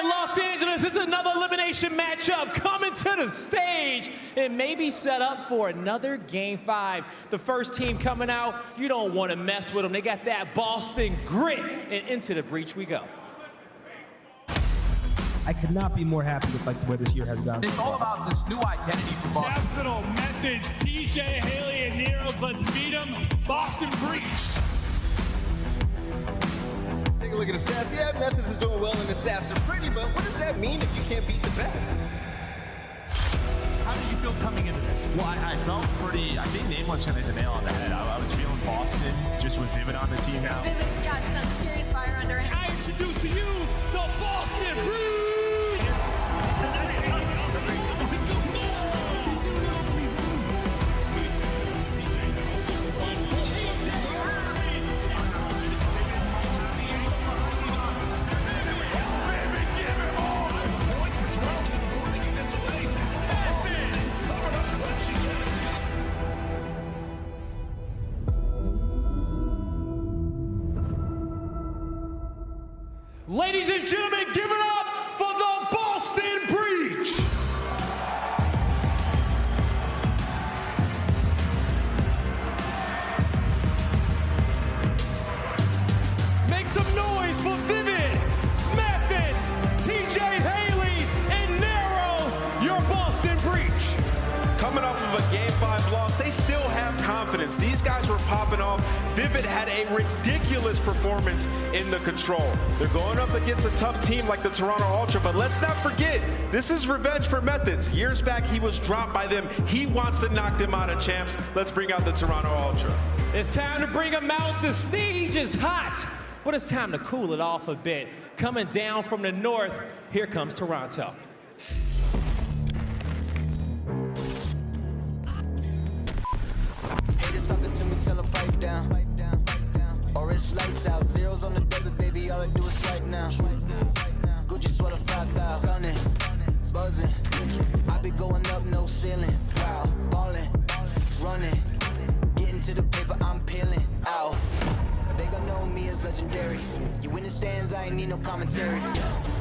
right, Los Angeles, this is another elimination matchup coming to the stage. It may be set up for another Game 5. The first team coming out, you don't want to mess with them. They got that Boston grit, and into the breach we go. I could not be more happy with the way this year has gone. It's all about this new identity for Boston. Capsule, Methodz, TJHaly, and Nero. Let's meet them. Boston breach. Take a look at the stats. Yeah, Methodz is doing well and the stats are pretty, but what does that mean if you can't beat the best? How did you feel coming into this? Well, I felt pretty, I think Nameless hit the nail on the head. I was feeling Boston, just with Vivid on the team now. Vivid's got some serious fire under it. I introduce to you the Boston breach. Ladies and gentlemen, give it up for the Boston breach. Make some noise for Vivid, Methodz, TJHaly, and Nero, your Boston breach. Coming off of a Game 5 loss, they still have confidence. These guys were popping off. Vivid had a ridiculous performance in the control. They're going up against a tough team like the Toronto Ultra, but let's not forget, this is revenge for Methodz. Years back, he was dropped by them. He wants to knock them out of champs. Let's bring out the Toronto Ultra. It's time to bring them out. The stage is hot, but it's time to cool it off a bit. Coming down from the north, here comes Toronto. Talking to me, tell them pipe down. Or it's lights out. Zeros on the debit, baby. All I do is right now. Gucci sweater 5,000. Stunning, buzzing. I be going up, no ceiling. Wow, ballin', running. Getting to the paper, I'm peeling out. They gon' know me as legendary. You in the stands, I ain't need no commentary.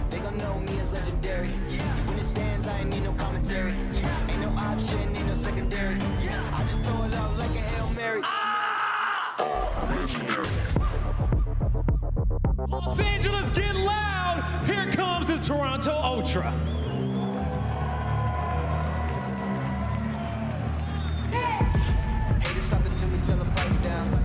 They gon' know me as legendary. You in the stands, I ain't need no commentary. Ain't no option, ain't no secondary. I just throw it out like a Hail Mary. Los Angeles, get loud! Here comes the Toronto Ultra. Haters talking to me, tell them pipe down.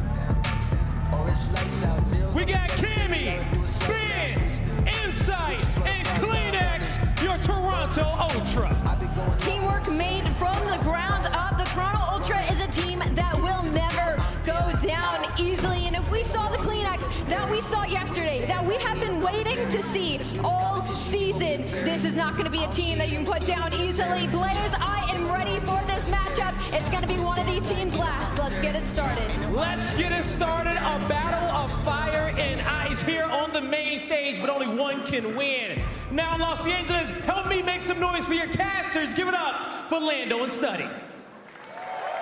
Or it's lights out. Zeros We got Cammy, Bance, Insight, and Kleenex, your Toronto Ultra. Teamwork made from the ground up. The Toronto Ultra is a team that will never go down easily. And if we saw the Kleenex that we saw yesterday, that we have been waiting to see all season, this is not going to be a team that you can put down easily. Blaze, I am ready for this matchup. It's going to be one of these teams last. Let's get it started. Let's get it started. A battle of fire and ice here on the main stage, but only one can win. Now, Los Angeles, help me make some noise for your casters. Give it up for Lando and Study.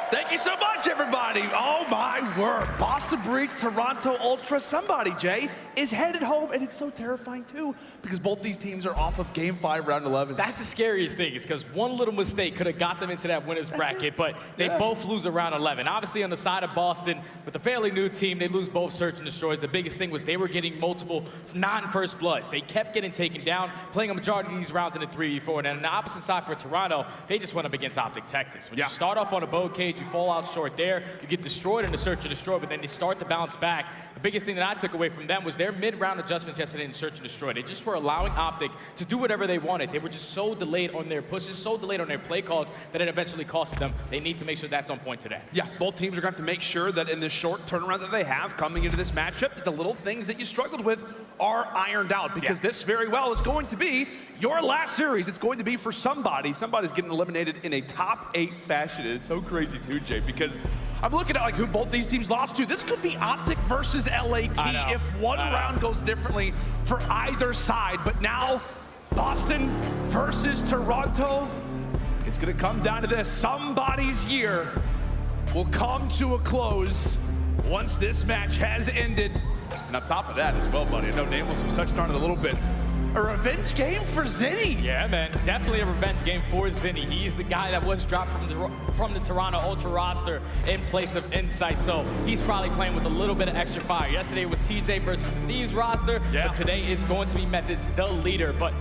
Thank you so much, everybody. Oh, my word. Boston breach, Toronto Ultra. Somebody, Jay, is headed home, and it's so terrifying, too, because both these teams are off of Game 5, Round 11. That's the scariest thing, is because one little mistake could have got them into that winner's bracket, but they both lose around 11. Obviously, on the side of Boston, with a fairly new team, they lose both Search and Destroys. The biggest thing was they were getting multiple non-first bloods. They kept getting taken down, playing a majority of these rounds in the 3v4. And on the opposite side for Toronto, they just went up against OpTic Texas. When you start off on a bow cage, you fall out short there, you get destroyed in the Search and Destroy, but then they start to bounce back. The biggest thing that I took away from them was their mid-round adjustments yesterday in Search and Destroy. They just were allowing OpTic to do whatever they wanted. They were just so delayed on their pushes, so delayed on their play calls that it eventually costed them. They need to make sure that's on point today. Yeah, both teams are going to have to make sure that in this short turnaround that they have coming into this matchup, that the little things that you struggled with are ironed out, because this very well is going to be your last series. It's going to be for somebody. Somebody's getting eliminated in a top 8 fashion. And it's so crazy too, Jay, because I'm looking at like who both these teams lost to. This could be OpTic versus LA Key if one round goes differently for either side. But now, Boston versus Toronto. It's gonna come down to this. Somebody's year will come to a close once this match has ended. And on top of that as well, buddy, I know Nameless was touching on it a little bit. A revenge game for Zinni. Yeah, man, definitely a revenge game for Zinni. He's the guy that was dropped from the Toronto Ultra roster in place of Insight, so he's probably playing with a little bit of extra fire. Yesterday was TJ versus Thieves roster, but today it's going to be Methodz, the leader. But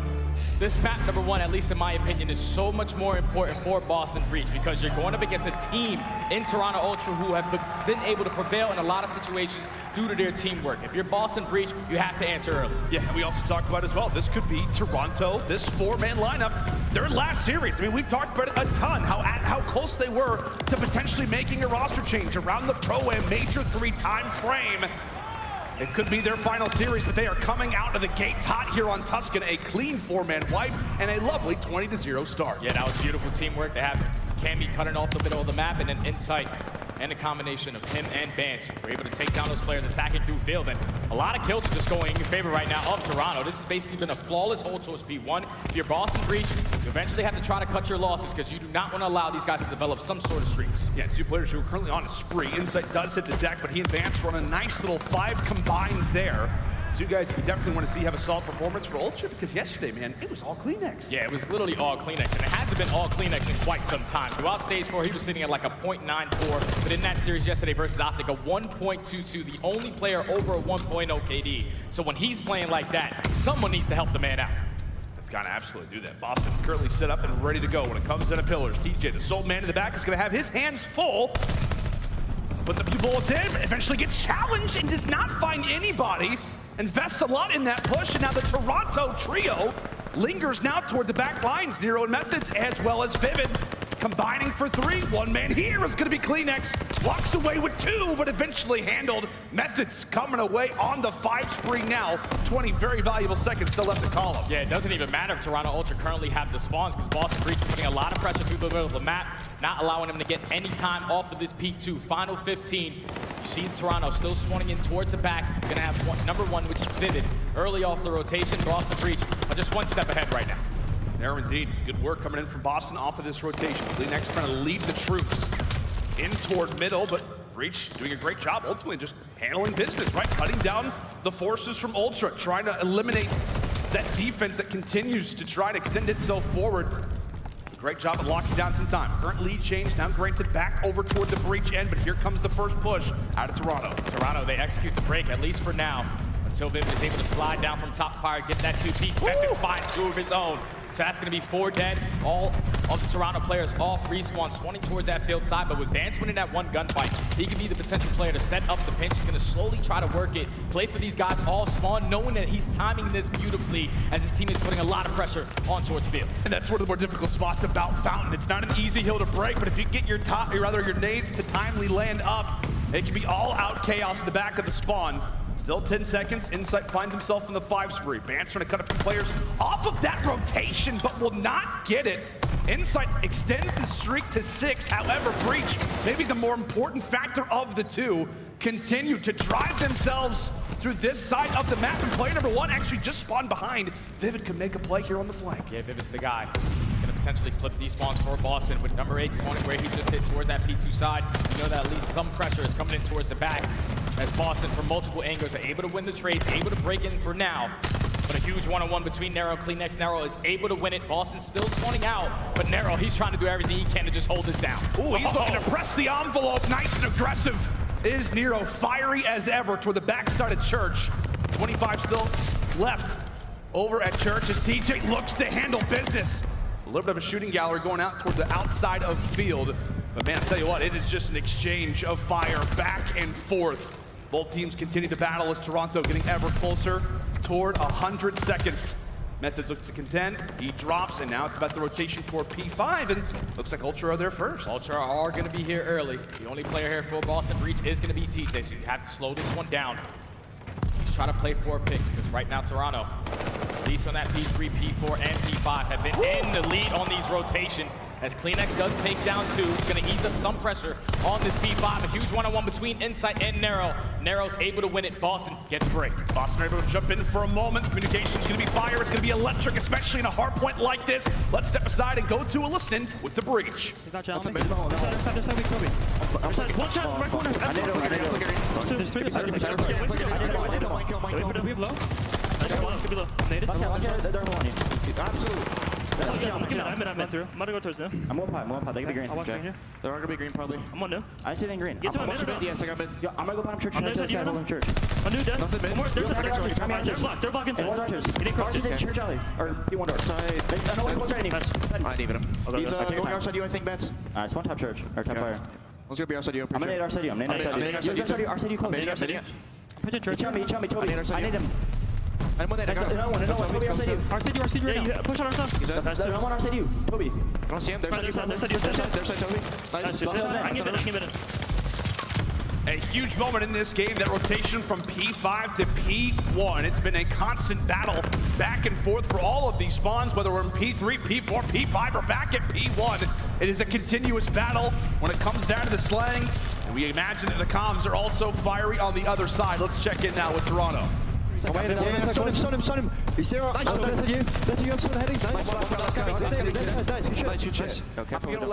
this map, number one, at least in my opinion, is so much more important for Boston Breach because you're going up against a team in Toronto Ultra who have been able to prevail in a lot of situations due to their teamwork. If you're Boston Breach, you have to answer early. Yeah, and we also talked about as well, this could be Toronto, this four-man lineup, their last series. I mean, we've talked about it a ton, how close they were to potentially making a roster change around the Pro-Am Major 3 time frame. It could be their final series, but they are coming out of the gates hot here on Tuscan. A clean four-man wipe and a lovely 20-0 start. Yeah, that was beautiful teamwork. They have Cammy cutting off the middle of the map, and then Insight and a combination of him and Bance were able to take down those players attacking through field. And a lot of kills are just going in favor right now of Toronto. This has basically been a flawless hold towards B1. If you're Boston Breach, you eventually have to try to cut your losses because you do not want to allow these guys to develop some sort of streaks. Yeah, two players who are currently on a spree. Insight does hit the deck, but he and Bance run a nice little 5 combined there. Two guys you definitely want to see have a solid performance for Ultra because yesterday, man, it was all Kleenex. Yeah, it was literally all Kleenex, and it hasn't been all Kleenex in quite some time. Throughout stage 4, he was sitting at like a 0.94, but in that series yesterday versus OpTic, a 1.22, the only player over a 1.0 KD. So when he's playing like that, someone needs to help the man out. They've got to absolutely do that. Boston currently set up and ready to go when it comes to the pillars. TJ, the sole man in the back, is going to have his hands full. Puts a few bullets in, eventually gets challenged and does not find anybody. Invests a lot in that push, and now the Toronto trio lingers now toward the back lines. Nero and Methodz, as well as Vivid, combining for 3. One man here is going to be Kleenex. Walks away with 2, but eventually handled. Methodz coming away on the 5 spree now. 20 very valuable seconds still left to call him. Yeah, it doesn't even matter if Toronto Ultra currently have the spawns because Boston Breach is putting a lot of pressure through the middle of the map, not allowing them to get any time off of this P2. Final 15. You see Toronto still spawning in towards the back. Gonna have number 1, which is Vivid. Early off the rotation, Boston Breach are just 1 step ahead right now. There indeed. Good work coming in from Boston off of this rotation. Kleenex trying to lead the troops in toward middle, but Breach doing a great job ultimately just handling business, right? Cutting down the forces from Ultra, trying to eliminate that defense that continues to try to extend itself forward. Great job at locking down some time. Current lead change now granted back over toward the Breach end, but here comes the first push out of Toronto. Toronto, they execute the break, at least for now, until Vivid is able to slide down from top fire, get that 2-piece. Methodz finds 2 of his own. So that's going to be 4 dead. All of the Toronto players off respawn, spawning towards that field side. But with Bance winning that 1 gunfight, he could be the potential player to set up the pinch. He's going to slowly try to work it, play for these guys all spawn, knowing that he's timing this beautifully as his team is putting a lot of pressure on towards field. And that's one of the more difficult spots about Fountain. It's not an easy hill to break, but if you get your your nades to timely land up, it can be all out chaos in the back of the spawn. Still 10 seconds. Insight finds himself in the 5 spree. Bance trying to cut a few players off of that rotation, but will not get it. Insight extends the streak to 6. However, Breach, maybe the more important factor of the 2, continue to drive themselves through this side of the map. And player number 1 actually just spawned behind. Vivid can make a play here on the flank. Yeah, Vivid's the guy. He's going to potentially flip these spawns for Boston with number 8 spawning where he just hit towards that P2 side. You know that at least some pressure is coming in towards the back as Boston from multiple angles are able to win the trades, able to break in for now. But a huge one-on-one between Nero and Kleenex. Nero is able to win it. Boston still spawning out, but Nero, he's trying to do everything he can to just hold this down. Ooh, he's looking to press the envelope. Nice and aggressive is Nero. Fiery as ever toward the backside of Church. 25 still left over at Church as TJ looks to handle business. A little bit of a shooting gallery going out toward the outside of field. But man, I'll tell you what, it is just an exchange of fire back and forth. Both teams continue to battle as Toronto getting ever closer toward 100 seconds. Methodz looks to contend, he drops, and now it's about the rotation toward P5, and looks like Ultra are there first. Ultra are going to be here early. The only player here for Boston Breach is going to be TJ, so you have to slow this one down. He's trying to play for a pick, because right now Toronto, at least on that P3, P4, and P5, have been in the lead on these rotation. As Kleenex does take down 2, it's going to ease up some pressure on this P5. A huge one-on-one between Insight and Nero. Nero's able to win it. Boston gets a break. Boston are able to jump in for a moment. Communication's going to be fire. It's going to be electric, especially in a hard point like this. Let's step aside and go to a listen with the Breach. He's not challenging. Watch out, right corner. Could be low. Nated. Absolutely. I'm mid through. I'm about to go towards them. I'm one pot. They can be green. I'll watch green here. They're all gonna be green probably. I'm on new. I see them green. Yes, I got mid. Yo, I'm gonna go bottom church. I'm Church. new dead. Nothing mid. They're blocked inside. Getting crossed. Church alley. Or P1 door. Side. I need him. He's going outside you, I think, Bance. It's one top church. Or top fire. One's gonna be outside you. I'm gonna nade outside you. I'm nading outside you. RCD close. I'm outside you. He shot me, Toby. I need him. I'm one there. No one. Toby outside you. RCD right now. Push on ourselves. He's dead. No one outside you. Toby. I don't see him. There's side, Toby. Nice. I can get it. A huge moment in this game, that rotation from P5 to P1. It's been a constant battle back and forth for all of these spawns, whether we're in P3, P4, P5, or back at P1. It is a continuous battle when it comes down to the slaying. And we imagine that the comms are also fiery on the other side. Let's check in now with Toronto. Yeah, stun him. He's here. Nice, that's you. That's you. I'm still heading. Nice, good shit. Okay, picking up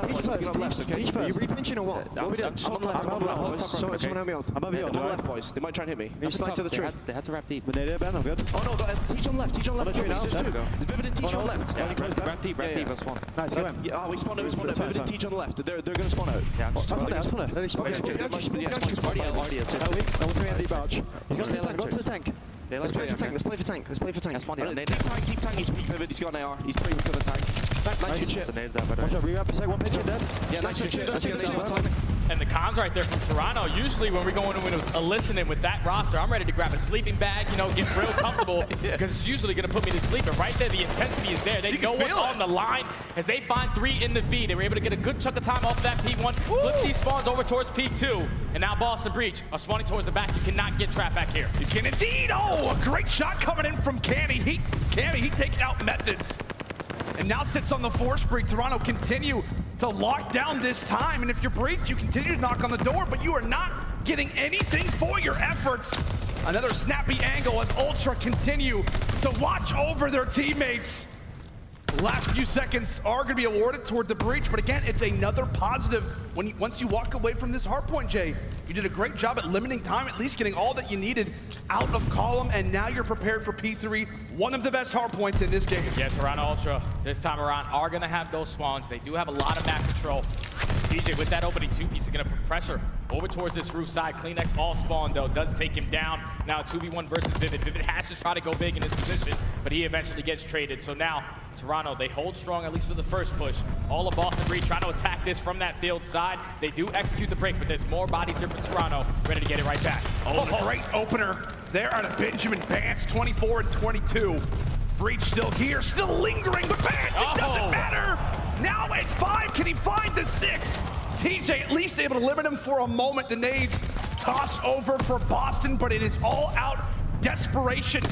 left, okay? Are you re-pinching or what? What are we doing? I'm on left. Someone help me out. I'm over here. I'm on left, boys. They might try and hit me. He's slide to the tree. They had to wrap deep. But they did, Ben. I'm good. Oh no, teach on left. Teach on left. There's two. There's Vivid and teach on left. Wrap deep. That's one. Nice, go in. Yeah, we spawned out. Vivid and teach on the left. They're going to spawn out. Yeah, I'm spawn out. They spawn out. Go to the tank. Let's play for tank. Keep tank. He's pivot. He's got an AR. He's pretty for the tank. Nice good shit. Watch out, re-up. One pitch in dead. Yeah, nice good shit. And the comms right there from Toronto. Usually when we go into a listening with that roster, I'm ready to grab a sleeping bag, get real comfortable, because it's usually going to put me to sleep. But right there, the intensity is there. They know what's on the line as they find 3 in the feed. They were able to get a good chunk of time off of that P1. Flip these spawns over towards P2. And now Boston Breach are spawning towards the back. You cannot get trapped back here. You can indeed. Oh, a great shot coming in from Cammy. He takes out Methodz. And now sits on the force break. Toronto continue to lock down this time. And if you're Breach, you continue to knock on the door, but you are not getting anything for your efforts. Another snappy angle as Ultra continue to watch over their teammates. The last few seconds are going to be awarded toward the Breach, but again, it's another positive once you walk away from this hardpoint, Jay. You did a great job at limiting time, at least getting all that you needed out of column, and now you're prepared for P3, one of the best hardpoints in this game. Yeah, Toronto Ultra this time around are going to have those spawns. They do have a lot of map control. TJ with that opening 2-piece is going to put pressure over towards this roof side. CleanX all spawn though, does take him down. Now 2v1 versus Vivid. Vivid has to try to go big in his position, but he eventually gets traded. So now Toronto, they hold strong at least for the first push. All of Boston Breach trying to attack this from that field side. They do execute the break, but there's more bodies here for Toronto, ready to get it right back. Oh, great opener there out of Benjamin Bance, 24 and 22. Breach still here, still lingering, but Bance, it doesn't matter. Now at 5, can he find the 6th? TJ at least able to limit him for a moment. The nades toss over for Boston, but it is all out desperation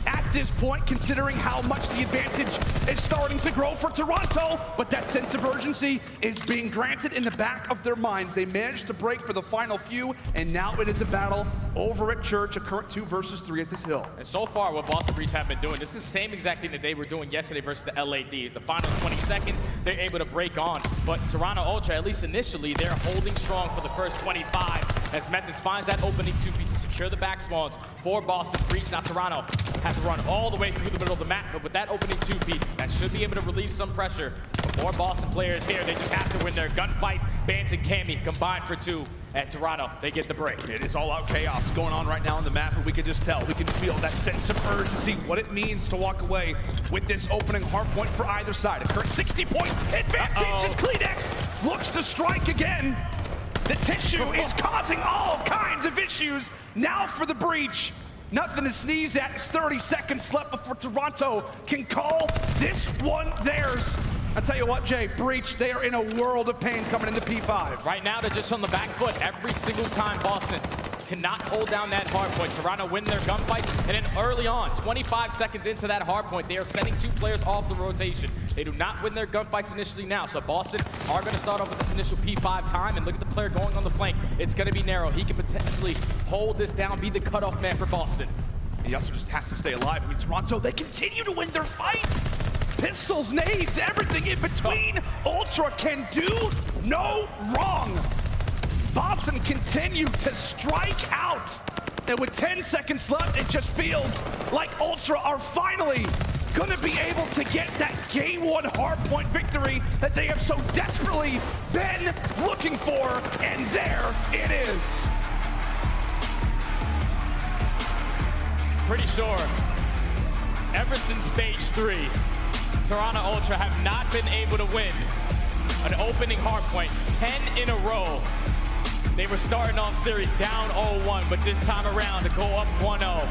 at this point, considering how much the advantage is starting to grow for Toronto. But that sense of urgency is being granted in the back of their minds. They managed to break for the final few, and now it is a battle over at Church, a current 2 versus 3 at this hill. And so far, what Boston Breach have been doing, this is the same exact thing that they were doing yesterday versus the LA Thieves. The final 20 seconds, they're able to break on. But Toronto Ultra, at least initially, they're holding strong for the first 25 as Methodz finds that opening 2-piece to secure the back spawns for Boston Breach. Now Toronto has to run all the way through the middle of the map, but with that opening 2-piece, that should be able to relieve some pressure. But more Boston players here, they just have to win their gunfights. Bance and Cammy combined for 2. At Toronto, they get the break. It is all out chaos going on right now on the map, and we can just tell, we can feel that sense of urgency, what it means to walk away with this opening hard point for either side. A current 60-point advantage as CleanX looks to strike again. The tissue is causing all kinds of issues now for the Breach. Nothing to sneeze at. It's 30 seconds left before Toronto can call this one theirs. I tell you what, Jay, Breach, they are in a world of pain coming into P5. Right now, they're just on the back foot every single time. Boston cannot hold down that hard point. Toronto win their gunfights, and then early on, 25 seconds into that hard point, they are sending 2 players off the rotation. They do not win their gunfights initially now, so Boston are going to start off with this initial P5 time, and look at the player going on the flank. It's going to be Nero. He can potentially hold this down, be the cutoff man for Boston. He also just has to stay alive. I mean, Toronto, they continue to win their fights. Pistols, nades, everything in between. Ultra can do no wrong. Boston continue to strike out And with 10 seconds left, it just feels like Ultra are finally gonna be able to get that game 1 hardpoint victory that they have so desperately been looking for, and there it is. Pretty sure ever since stage 3, Toronto Ultra have not been able to win an opening hardpoint 10 in a row. They were starting off series down 0-1, but this time around to go up 1-0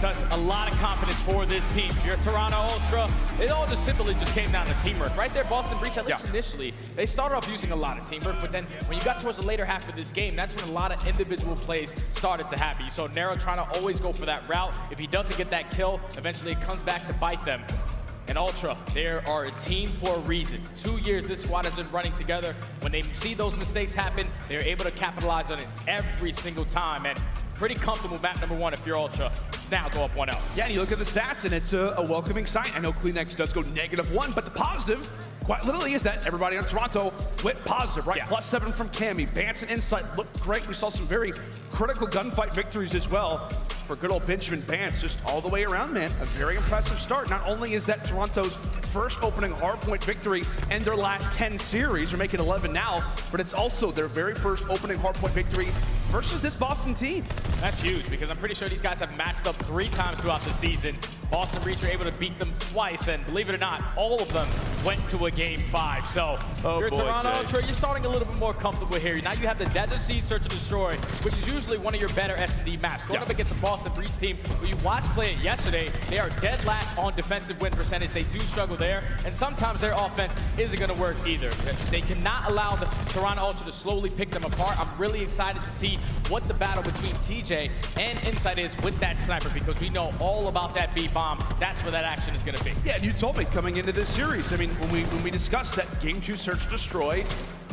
does a lot of confidence for this team. If you're Toronto Ultra, it all just simply came down to teamwork. Right there, Boston Breach, at least initially, they started off using a lot of teamwork, but then when you got towards the later half of this game, that's when a lot of individual plays started to happen. You saw Nero trying to always go for that route. If he doesn't get that kill, eventually it comes back to bite them. And Ultra, they are a team for a reason. 2 years this squad has been running together. When they see those mistakes happen, they're able to capitalize on it every single time. And pretty comfortable map number 1 if you're Ultra. Now go up 1-0. Yeah, and you look at the stats, and it's a welcoming sign. I know CleanX does go -1, but the positive, quite literally, is that everybody on Toronto went positive, right? +7 from Cammy. Bance and Insight looked great. We saw some very critical gunfight victories as well for good old Benjamin Bance, just all the way around, man. A very impressive start. Not only is that Toronto's first opening hardpoint victory in their last 10 series, or making 11 now, but it's also their very first opening hardpoint victory versus this Boston team. That's huge, because I'm pretty sure these guys have matched up 3 times throughout the season. Boston Breach were able to beat them twice, and believe it or not, all of them went to a game 5. So if you're Toronto Ultra, you're starting a little bit more comfortable here. Now you have the Desert Sea Search and Destroy, which is usually one of your better S&D maps. Going up against a Boston Breach team who you watched play it yesterday, they are dead last on defensive win percentage. They do struggle there, and sometimes their offense isn't going to work either. They cannot allow the Toronto Ultra to slowly pick them apart. I'm really excited to see what the battle between TJ and Insight is with that sniper, because we know all about that B-bomb. That's where that action is going to be. Yeah, and you told me coming into this series, I mean, when we discussed that Game 2 Search Destroy,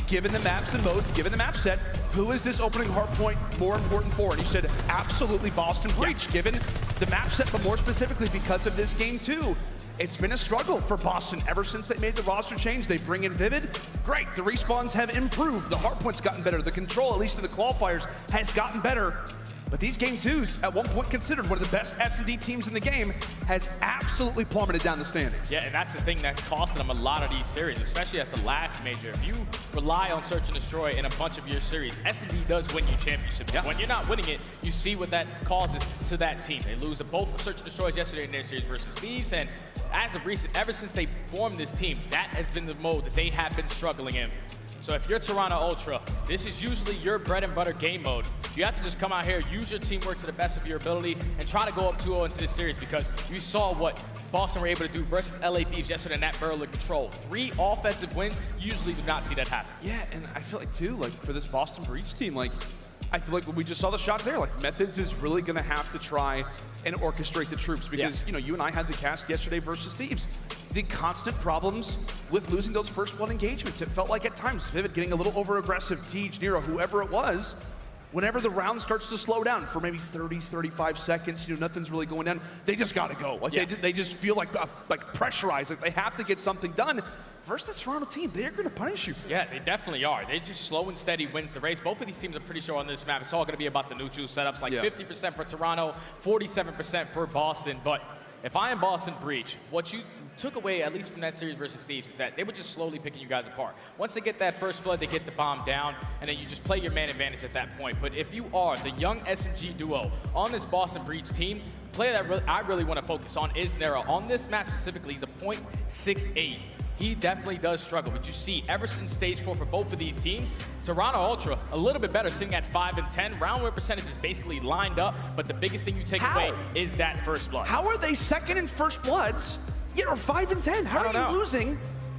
given the maps and modes, given the map set, who is this opening hardpoint more important for? And you said absolutely Boston Breach, given the map set, but more specifically because of this Game 2. It's been a struggle for Boston ever since they made the roster change. They bring in Vivid. Great, the respawns have improved. The hardpoint's gotten better. The control, at least in the qualifiers, has gotten better. But these Game 2s, at one point considered one of the best S&D teams in the game, has absolutely plummeted down the standings. Yeah, and that's the thing that's costing them a lot of these series, especially at the last major. If you rely on Search and Destroy in a bunch of your series, S&D does win you championships. When you're not winning it, you see what that causes to that team. They lose both Search and Destroys yesterday in their series versus Thieves, and as of recent, ever since they formed this team, that has been the mode that they have been struggling in. So if you're Toronto Ultra, this is usually your bread and butter game mode. You have to just come out here, use your teamwork to the best of your ability, and try to go up 2-0 into this series, because you saw what Boston were able to do versus LA Thieves yesterday in that barrel of control. 3 offensive wins, you usually do not see that happen. Yeah, and I feel like too, like for this Boston Breach team, like I feel like when we just saw the shot there, like Methodz is really gonna have to try and orchestrate the troops, because you know, you and I had the cast yesterday versus Thieves. The constant problems with losing those first blood engagements. It felt like at times Vivid getting a little over aggressive, Tej, Nero, whoever it was. Whenever the round starts to slow down for maybe 30, 35 seconds, you know, nothing's really going down, they just gotta go. Like they just feel like pressurized, like they have to get something done. Versus this Toronto team, they're gonna punish you. Yeah, they definitely are. They just slow and steady wins the race. Both of these teams are pretty sure on this map. It's all gonna be about the neutral setups, like 50% for Toronto, 47% for Boston. But if I am Boston Breach, what you took away, at least from that series versus Thieves, is that they were just slowly picking you guys apart. Once they get that first blood, they get the bomb down, and then you just play your man advantage at that point. But if you are the young SMG duo on this Boston Breach team, the player that I really want to focus on is Nero. On this map specifically, he's a .68. He definitely does struggle, but you see, ever since stage 4 for both of these teams, Toronto Ultra a little bit better, sitting at 5 and 10. Round win percentage is basically lined up, but the biggest thing you take away is that first blood. How are they second in first bloods, yet are 5 and 10? How are you losing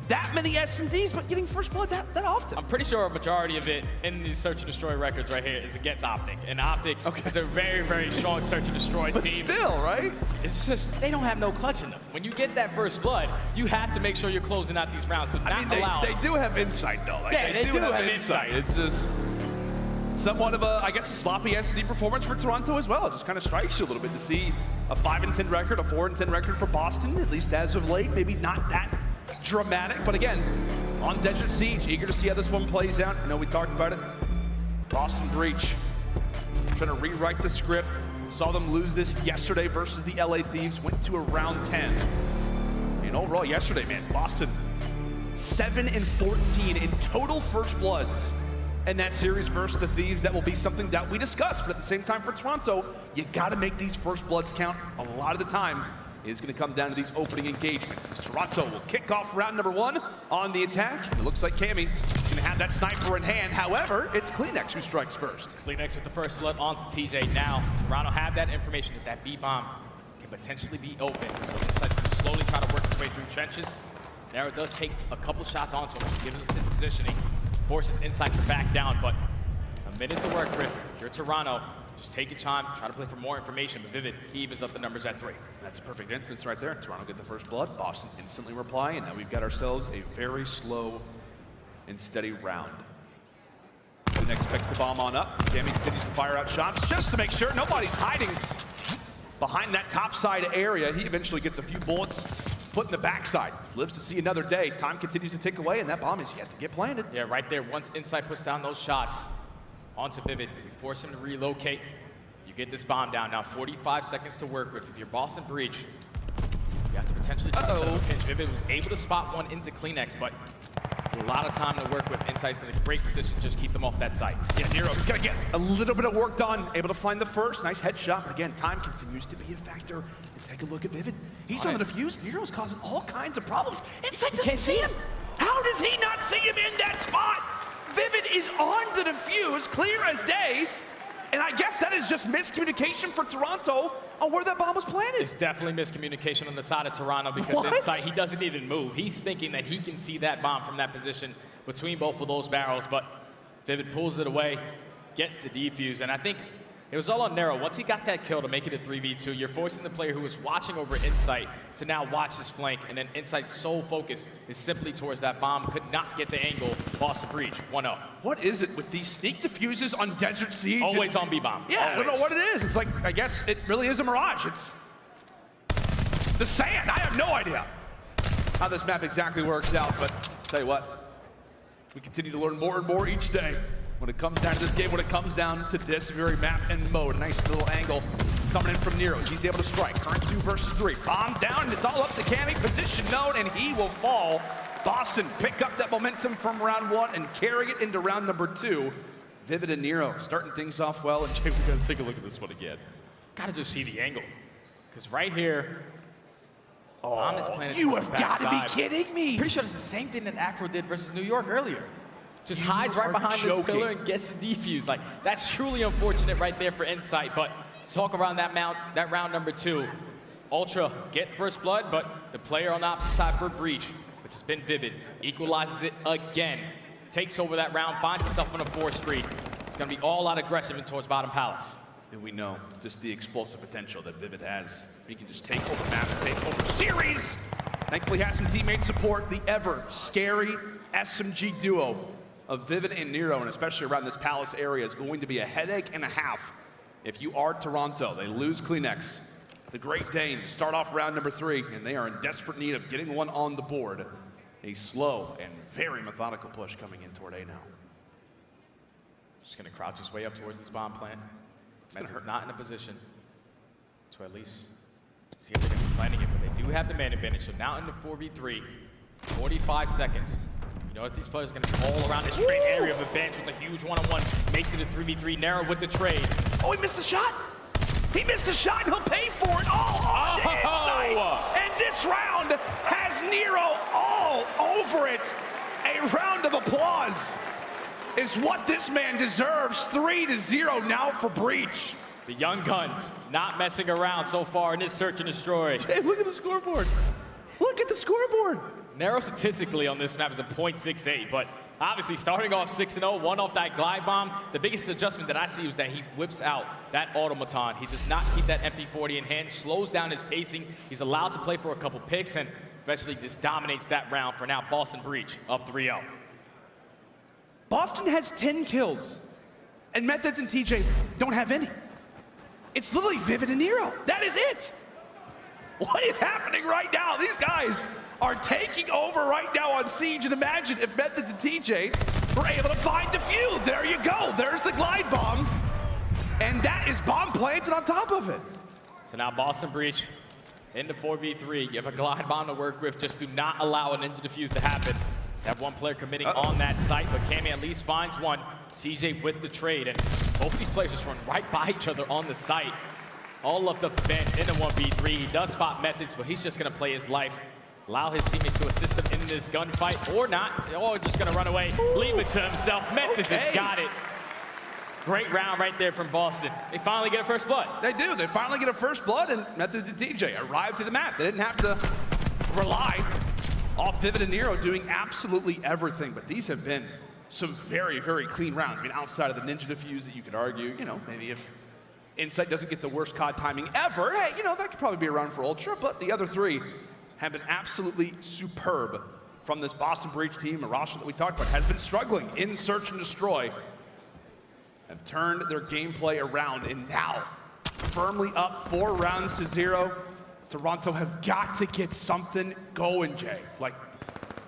that many S&Ds but getting first blood that often? I'm pretty sure a majority of it in these Search and Destroy records right here is against OpTic. And OpTic is a very, very strong Search and Destroy team. But still, right? It's just, they don't have no clutch in them. When you get that first blood, you have to make sure you're closing out these rounds. So they do have insight, though. Like, yeah, they do have insight. It's just somewhat of a, I guess, a sloppy S&D performance for Toronto as well. It just kind of strikes you a little bit to see a 5 and 10 record, a 4 and 10 record for Boston, at least as of late. Maybe not that dramatic, but again, on Desert Siege, eager to see how this one plays out. I know we talked about it. Boston Breach trying to rewrite the script. Saw them lose this yesterday versus the LA Thieves, went to a round 10. And overall yesterday, man, Boston 7-14 in total first bloods in that series versus the Thieves. That will be something that we discussed, but at the same time for Toronto, you gotta make these first bloods count. A lot of the time is gonna come down to these opening engagements. As Toronto will kick off round number 1 on the attack. It looks like Cammy is gonna have that sniper in hand. However, it's CleanX who strikes first. CleanX with the first blood onto TJ now. Toronto have that information that that B-bomb can potentially be open. So Insights can slowly try to work his way through trenches. Nero does take a couple shots onto him, gives him his positioning, forces Insights to back down, but a minute to work with. If you're Toronto, just take your time, try to play for more information, but Vivid, he evens up the numbers at 3. That's a perfect instance right there. Toronto get the first blood, Boston instantly reply, and now we've got ourselves a very slow and steady round. The next picks the bomb on up. Cammy continues to fire out shots just to make sure nobody's hiding behind that top side area. He eventually gets a few bullets put in the backside. Lives to see another day. Time continues to tick away, and that bomb is yet to get planted. Yeah, right there. Once Insight puts down those shots onto Vivid, we force him to relocate. You get this bomb down. Now 45 seconds to work with. If you're Boston Breach, you have to potentially try to set up a pinch. Vivid was able to spot one into CleanX, but it's a lot of time to work with. Insight's in a great position. Just keep them off that site. Yeah, Nero's gonna get a little bit of work done. Able to find the first. Nice headshot. But again, time continues to be a factor. And take a look at Vivid. He's on the defuse. Nero's causing all kinds of problems. Insight doesn't see him. How does he not see him in that spot? Vivid is on the defuse, clear as day. And I guess that is just miscommunication for Toronto on where that bomb was planted. It's definitely miscommunication on the side of Toronto because Insight, he doesn't even move. He's thinking that he can see that bomb from that position between both of those barrels, but Vivid pulls it away, gets to defuse, and I think it was all on Nero. Once he got that kill to make it a 3v2, you're forcing the player who was watching over Insight to now watch his flank, and then Insight's sole focus is simply towards that bomb. Could not get the angle. Boston Breach, 1-0. What is it with these sneak diffuses on Desert Siege? Always on B-bomb. Yeah, I don't know what it is. It's like, I guess it really is a mirage. It's the sand. I have no idea how this map exactly works out, but tell you what, we continue to learn more and more each day. When it comes down to this game, when it comes down to this very map and mode. A nice little angle coming in from Nero. He's able to strike. Current 2 versus 3. Bomb down, and it's all up to Cammy. Position known, and he will fall. Boston pick up that momentum from round 1 and carry it into round number 2. Vivid and Nero starting things off well, and Jay, we're gonna take a look at this one again. Gotta just see the angle. Because right here, bomb is planted. You have got to be kidding me. Pretty sure it's the same thing that Afro did versus New York earlier. Just hides right behind this pillar and gets the defuse. Like, that's truly unfortunate right there for Insight, but talk around that round number 2. Ultra get first blood, but the player on the opposite side for Breach, which has been Vivid, equalizes it again. Takes over that round, finds himself on a 4-3. It's gonna be all out aggressive and towards bottom palace. And we know just the explosive potential that Vivid has. He can just take over maps, take over series. Thankfully has some teammate support. The ever scary SMG duo of Vivid and Nero, and especially around this Palace area, is going to be a headache and a half if you are Toronto. They lose CleanX. The Great Dane start off round number 3, and they are in desperate need of getting one on the board. A slow and very methodical push coming in toward A now. Just gonna crouch his way up towards this bomb plant. Methodz not in a position to at least see if they're gonna be planning it, but they do have the man advantage. So now into 4v3, 45 seconds. You know what these players are going to be all around this straight area of the Bance with a huge one-on-one. Makes it a 3v3. Nero with the trade. Oh, he missed the shot. He missed the shot. He'll pay for it all on the inside. And this round has Nero all over it. A round of applause is what this man deserves. 3-0 now for Breach. The young guns not messing around so far in this search and destroy. Hey, look at the scoreboard. Look at the scoreboard. Nero statistically on this map is a .68, but obviously starting off 6-0, one off that glide bomb. The biggest adjustment that I see is that he whips out that automaton. He does not keep that MP40 in hand, slows down his pacing. He's allowed to play for a couple picks and eventually just dominates that round for now Boston Breach up 3-0. Boston has 10 kills, and Methodz and TJ don't have any. It's literally Vivid and Nero. That is it. What is happening right now? These guys are taking over right now on Siege, and imagine if Methodz and TJ were able to find the few. There you go. There's the glide bomb. and that is bomb planted on top of it. So now Boston Breach into 4v3. You have a glide bomb to work with. Just do not allow an ninja defuse to happen. You have one player committing on that site, but Cammy at least finds one. CJ with the trade, and both of these players just run right by each other on the site. All left up the bench in the 1v3. He does spot Methodz, but he's just gonna play his life. Allow his teammates to assist him in this gunfight, or not, or just gonna run away, leave it to himself. Methodz has got it. Great round right there from Boston. They finally get a first blood. They do. They finally get a first blood, and Methodz and TJ arrived to the map. They didn't have to rely off Vivid and Nero doing absolutely everything, but these have been some very, very clean rounds. I mean, outside of the ninja defuse that you could argue, you know, maybe if Insight doesn't get the worst COD timing ever, hey, you know, that could probably be around for Ultra, but the other three have been absolutely superb from this Boston Breach team. A roster that we talked about has been struggling in Search and Destroy, have turned their gameplay around, and now firmly up 4 rounds to 0. Toronto have got to get something going, Jay. Like,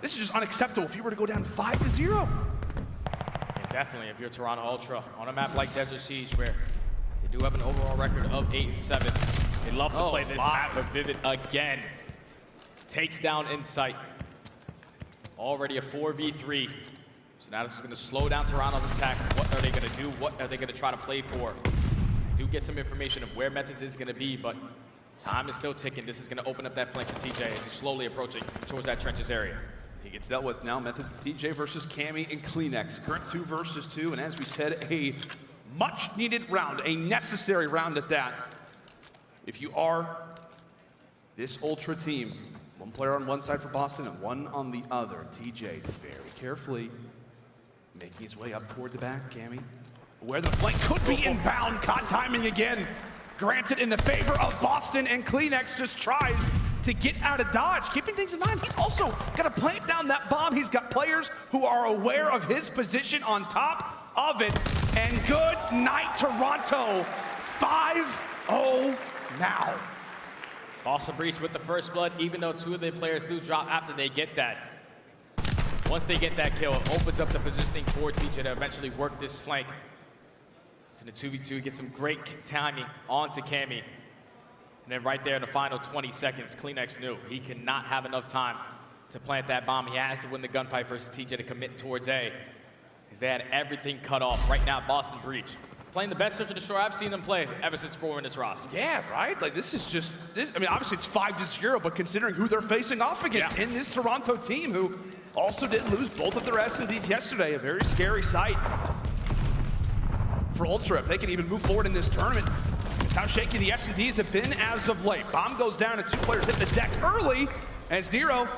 this is just unacceptable if you were to go down 5-0. Yeah, definitely, if you're Toronto Ultra on a map like Desert Siege, where they do have an overall record of 8-7. They love to play this map, but Vivid again takes down Insight. Already a 4v3. So now this is going to slow down Toronto's attack. What are they going to do? What are they going to try to play for? They do get some information of where Methodz is going to be, but time is still ticking. This is going to open up that flank for TJ as he's slowly approaching towards that trenches area. He gets dealt with now. Methodz, TJ versus Cammy and Kleenex. Current 2 versus 2, and as we said, a much-needed round, a necessary round at that. If you are this Ultra team, one player on one side for Boston and one on the other. TJ very carefully making his way up toward the back. Cammy, where the flank could be inbound. COD timing again. Granted in the favor of Boston, and Kleenex just tries to get out of dodge. Keeping things in mind, he's also got to plant down that bomb. He's got players who are aware of his position on top of it. And good night, Toronto. 5-0 now. Boston Breach with the first blood, even though 2 of the players do drop after they get that. Once they get that kill, it opens up the positioning for TJ to eventually work this flank. So in the 2v2, get some great timing onto Cammy. And then right there in the final 20 seconds, Kleenex knew he cannot have enough time to plant that bomb. He has to win the gunfight versus TJ to commit towards A, because they had everything cut off. Right now, Boston Breach playing the best Search and Destroy I've seen them play ever since 4 in this roster. Yeah, right? Like, this is just, I mean, obviously it's 5-0, but considering who they're facing off against in this Toronto team, who also did lose both of their S&Ds yesterday, a very scary sight for Ultra. If they can even move forward in this tournament, it's how shaky the S&Ds have been as of late. Bomb goes down and 2 players hit the deck early as Nero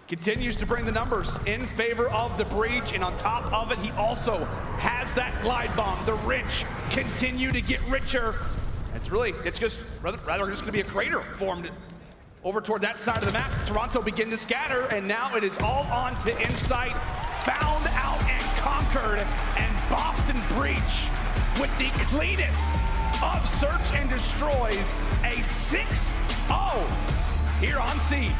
continues to bring the numbers in favor of the Breach, and on top of it, he also has that glide bomb. The rich continue to get richer. It's just rather just gonna be a crater formed over toward that side of the map. Toronto begin to scatter, and now it is all on to Insight. Found out and conquered, and Boston Breach with the cleanest of Search and Destroys, a 6-0 here on Siege.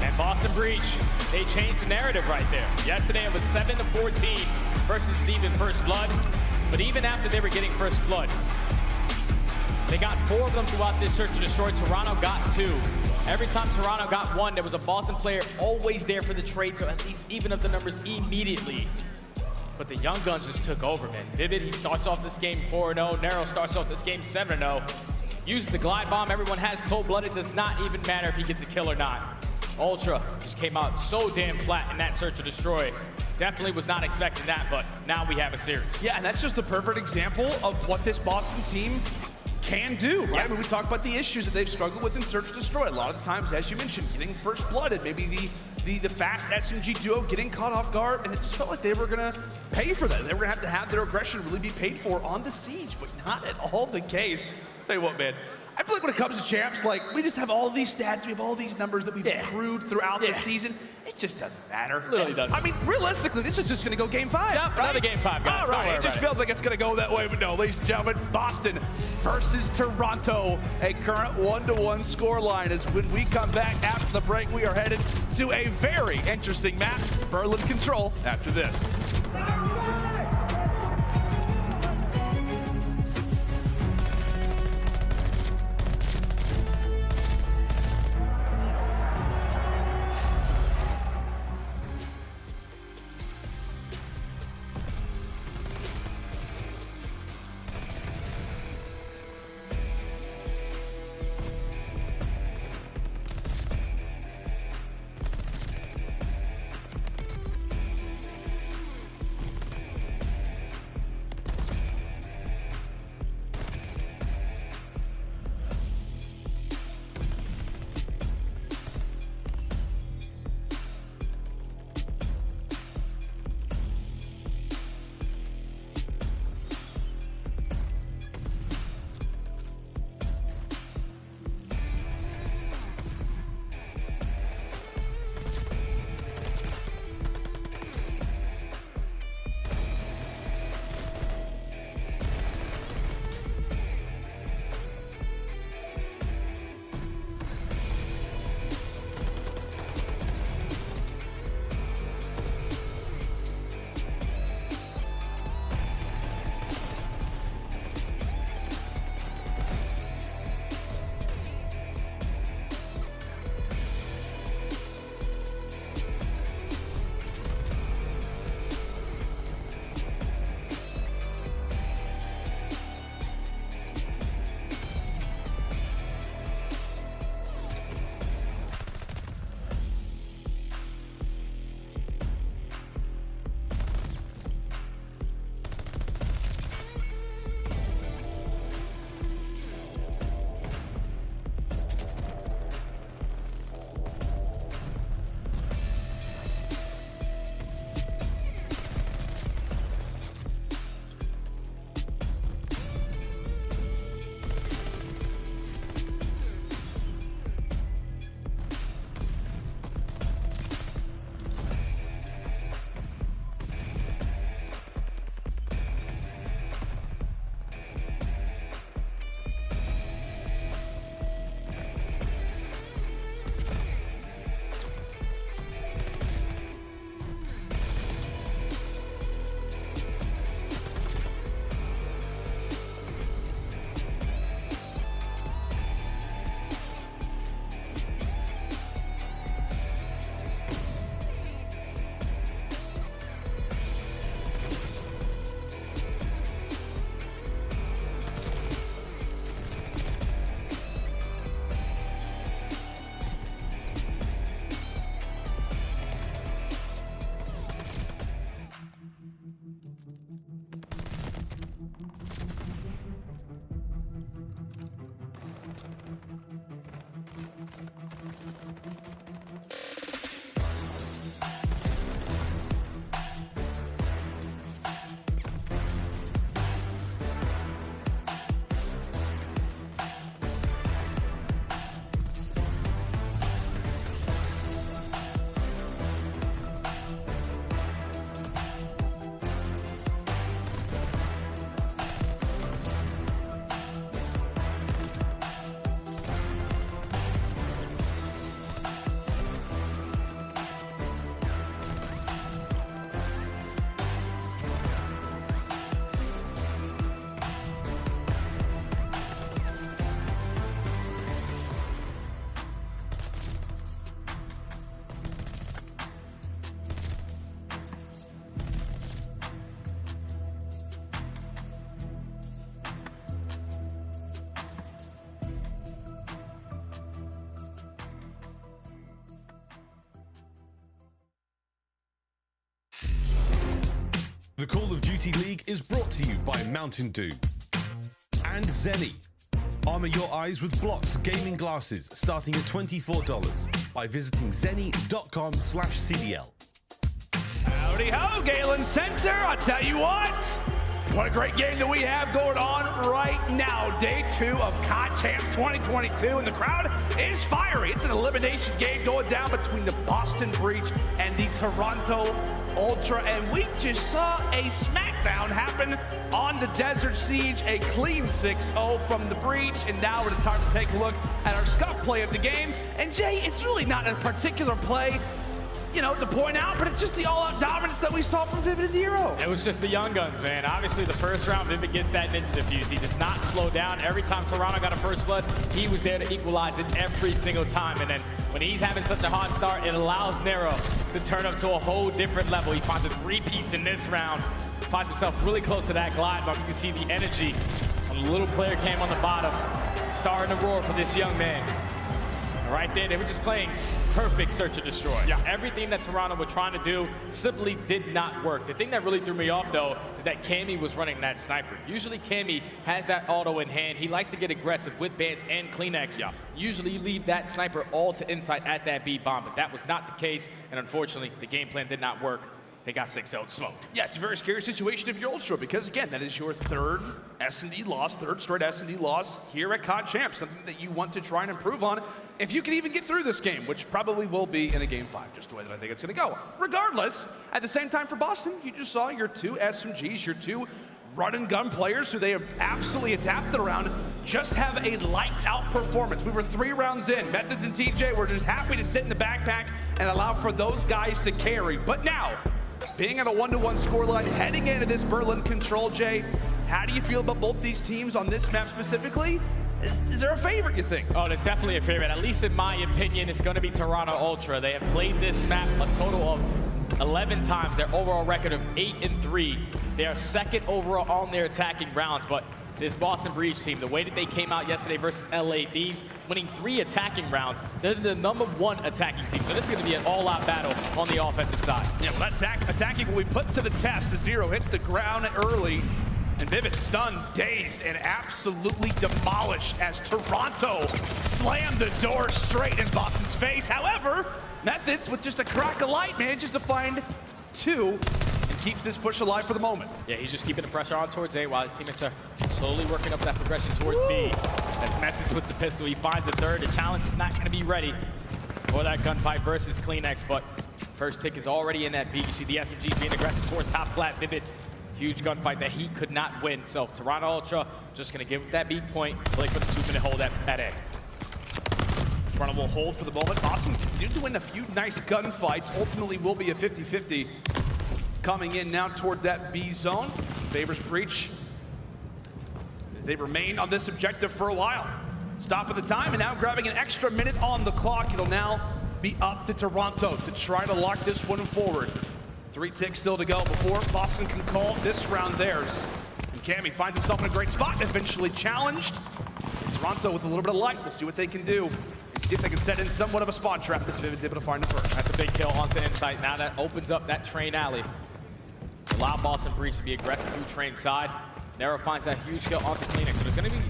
And Boston Breach, they changed the narrative right there. Yesterday it was 7-14 versus Thieves in first blood, but even after they were getting first blood, they got 4 of them throughout this Search and Destroy. Toronto got 2. Every time Toronto got 1, there was a Boston player always there for the trade to at least even up the numbers immediately. But the Young Guns just took over, man. Vivid, he starts off this game 4-0. Nero starts off this game 7-0. Uses the glide bomb. Everyone has cold-blooded. Does not even matter if he gets a kill or not. Ultra just came out so damn flat in that Search and Destroy. Definitely was not expecting that, but now we have a series. Yeah, and that's just the perfect example of what this Boston team can do, right? I mean, we talk about the issues that they've struggled with in Search and Destroy. A lot of the times, as you mentioned, getting first blooded, maybe the fast SMG duo getting caught off guard, and it just felt like they were gonna pay for that. They were gonna have their aggression really be paid for on the Siege, but not at all the case. I'll tell you what, man, I feel like when it comes to champs, like, we just have all these stats, we have all these numbers that we've accrued throughout the season. It just doesn't matter. Literally doesn't. I mean, realistically, this is just gonna go game 5. Yep, right? another game 5, guys. All right, it just feels like it's gonna go that way, but no, ladies and gentlemen, Boston versus Toronto, a current 1-1 score line. As when we come back after the break, we are headed to a very interesting map, Berlin Control, after this. The Call of Duty League is brought to you by Mountain Dew and Zenny. Armor your eyes with Blocks gaming glasses starting at $24 by visiting zenny.com/CDL. Howdy ho, Galen Center. I'll tell you what a great game that we have going on right now. Day 2 of COD Champs 2022, and the crowd is fiery. It's an elimination game going down between the Boston Breach and the Toronto Ultra, and we just saw a smackdown happen on the Desert Siege, a clean 6-0 from the Breach, and now it's time to take a look at our Scump play of the game. And Jay, it's really not a particular play, you know, to point out, but it's just the all-out dominance that we saw from Vivid and Nero. It was just the young guns, man. Obviously, the first round, Vivid gets that ninja defuse. He does not slow down. Every time Toronto got a first blood, he was there to equalize it every single time. And then when he's having such a hot start, it allows Nero to turn up to a whole different level. He finds a 3-piece in this round, finds himself really close to that glide bomb. You can see the energy on the little player cam on the bottom, starting to roar for this young man. Right there, they were just playing perfect search and destroy. Yeah. Everything that Toronto were trying to do simply did not work. The thing that really threw me off, though, is that Cammy was running that sniper. Usually Cammy has that auto in hand. He likes to get aggressive with Bance and Kleenex. Yeah. Usually you leave that sniper all to insight at that B bomb, but that was not the case, and unfortunately, the game plan did not work. They got 6-0 smoked. Yeah, it's a very scary situation if you're Ultra, because again, that is your third S&D loss, third straight S&D loss here at COD Champs, something that you want to try and improve on if you can even get through this game, which probably will be in a game 5, just the way that I think it's gonna go. Regardless, at the same time for Boston, you just saw your 2 SMGs, your 2 run and gun players who they have absolutely adapted around, just have a lights out performance. We were 3 rounds in. Methodz and TJ were just happy to sit in the backpack and allow for those guys to carry. But now, being at a 1-1 scoreline, heading into this Berlin Control, Jay, how do you feel about both these teams on this map specifically? Is there a favorite, you think? Oh, there's definitely a favorite. At least in my opinion, it's going to be Toronto Ultra. They have played this map a total of 11 times. Their overall record of 8-3. They are second overall on their attacking rounds, but this Boston Breach team, the way that they came out yesterday versus LA Thieves, winning 3 attacking rounds, they're the #1 attacking team. So this is going to be an all-out battle on the offensive side. Yeah, well, that attacking will be put to the test as Nero hits the ground early. And Vivid stunned, dazed, and absolutely demolished as Toronto slammed the door straight in Boston's face. However, Methodz, with just a crack of light, manages to find 2 and keeps this push alive for the moment. Yeah, he's just keeping the pressure on towards A while his teammates are slowly working up that progression towards B. That's Methodz with the pistol. He finds a third. The challenge is not going to be ready for that gunfight versus Kleenex, but first tick is already in that B. You see the SMGs being aggressive towards top flat. Vivid, huge gunfight that he could not win. So Toronto Ultra just going to give that B point, play for the 2-minute hold at A. Toronto will hold for the moment. Boston continued to win a few nice gunfights. Ultimately will be a 50-50. Coming in now toward that B zone. Favors Breach as they remain on this objective for a while. Stop at the time, and now grabbing an extra minute on the clock. It'll now be up to Toronto to try to lock this one forward. 3 ticks still to go before Boston can call this round theirs. And Cammy finds himself in a great spot, eventually challenged. Toronto with a little bit of light. We'll see what they can do. And see if they can set in somewhat of a spawn trap as Vivid's able to find it first. That's a big kill onto Insight. Now that opens up that train alley. Allow Boston Breach to be aggressive through train side. Nero finds that huge kill onto Kleenex. So there's going to be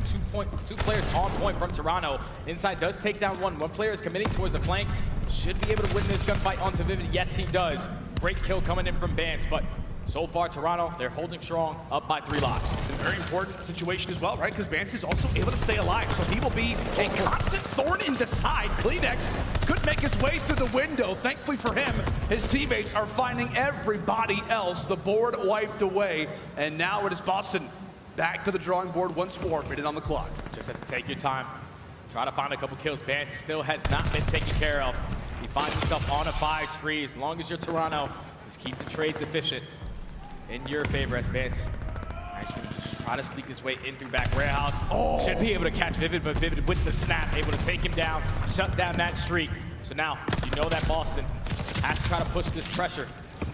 two players on point from Toronto. Inside does take down one. One player is committing towards the flank. Should be able to win this gunfight onto Vivid. Yes, he does. Great kill coming in from Bance, but so far Toronto, they're holding strong, up by 3 lives. It's a very important situation as well, right? Because Bance is also able to stay alive, so he will be a constant thorn in the side. Kleenex could make his way through the window. Thankfully for him, his teammates are finding everybody else. The board wiped away, and now it is Boston back to the drawing board once more, minute on the clock. Just have to take your time. Try to find a couple kills. Bance still has not been taken care of. He finds himself on a 5 spree. As long as you're Toronto, just keep the trades efficient in your favor as Bance actually just try to sneak his way in through back warehouse. Oh. Should be able to catch Vivid, but Vivid with the snap, able to take him down, shut down that streak. So now, you know that Boston has to try to push this pressure,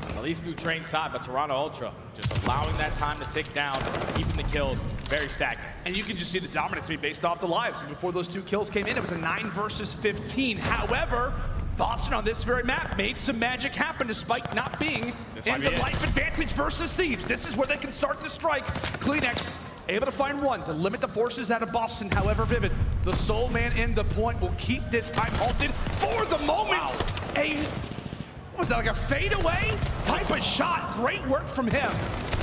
at least through train side, but Toronto Ultra just allowing that time to tick down, keeping the kills very stagnant. And you can just see the dominance being based off the lives. And before those 2 kills came in, it was a 9 versus 15. However, Boston on this very map made some magic happen despite not being in the life advantage versus Thieves. This is where they can start to strike. CleanX able to find one to limit the forces out of Boston. However, Vivid, the sole man in the point, will keep this time halted for the moment. Wow. What was that, like a fadeaway type of shot? Great work from him.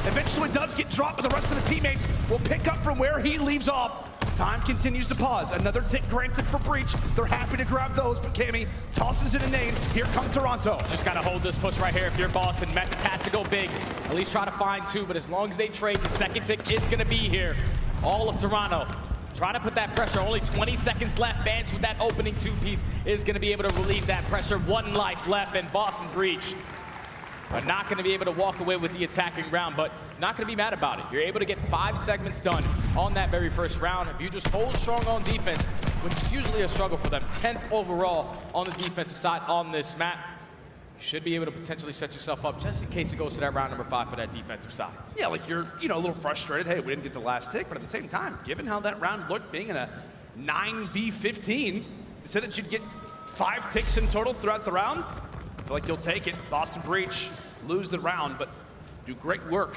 Eventually does get dropped, but the rest of the teammates will pick up from where he leaves off. Time continues to pause. Another tick granted for Breach. They're happy to grab those, but Cammy tosses in a nade. Here comes Toronto. Just gotta hold this push right here. If you're Boston, Methodz has to go big. At least try to find two, but as long as they trade, the second tick is gonna be here. All of Toronto trying to put that pressure. Only 20 seconds left. Bance with that opening two-piece is gonna be able to relieve that pressure. 1 life left, and Boston Breach are not gonna be able to walk away with the attacking round, but not gonna be mad about it. You're able to get 5 segments done on that very first round. If you just hold strong on defense, which is usually a struggle for them, 10th overall on the defensive side on this map, you should be able to potentially set yourself up just in case it goes to that round number 5 for that defensive side. Yeah, like you're, a little frustrated. Hey, we didn't get the last tick, but at the same time, given how that round looked, being in a 9v15, you said that you'd get 5 ticks in total throughout the round. I feel like you'll take it. Boston Breach lose the round, but do great work,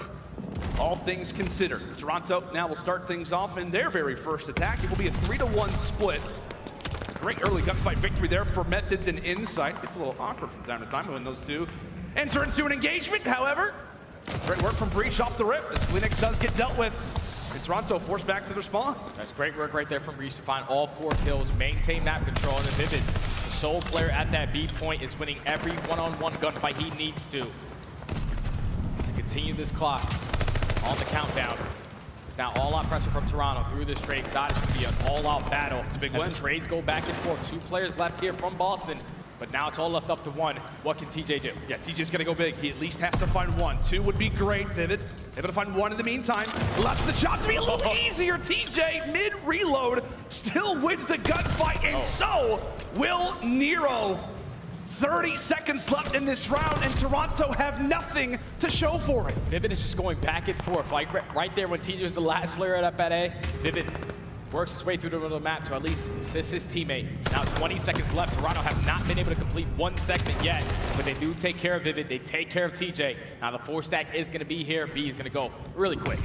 all things considered. Toronto now will start things off in their very first attack. It will be a 3-1 split. Great early gunfight victory there for Methodz and Insight. It's a little awkward from time to time when those two enter into an engagement. However, great work from Breach off the rip as CleanX does get dealt with. And Toronto forced back to their spawn. That's great work right there from Breach to find all 4 kills, maintain map control, and Vivid, the sole player at that B point, is winning every one-on-one gunfight he needs to continue this clock on the countdown. It's now all-out pressure from Toronto through this trade side. It's going to be an all-out battle. It's a big win. Trades go back and forth. 2 players left here from Boston, but now it's all left up to 1. What can TJ do? Yeah, TJ's going to go big. He at least has to find 1. 2 would be great, Vivid. Able to find 1 in the meantime. Left the job to be a little easier. TJ, mid-reload, still wins the gunfight, and so will Nero. 30 seconds left in this round, and Toronto have nothing to show for it. Vivid is just going back and forth. Like right there when TJ was the last player up at A, Vivid works his way through the middle of the map to at least assist his teammate. Now 20 seconds left. Toronto has not been able to complete 1 segment yet, but they do take care of Vivid. They take care of TJ. Now the 4 stack is going to be here. B is going to go really quick.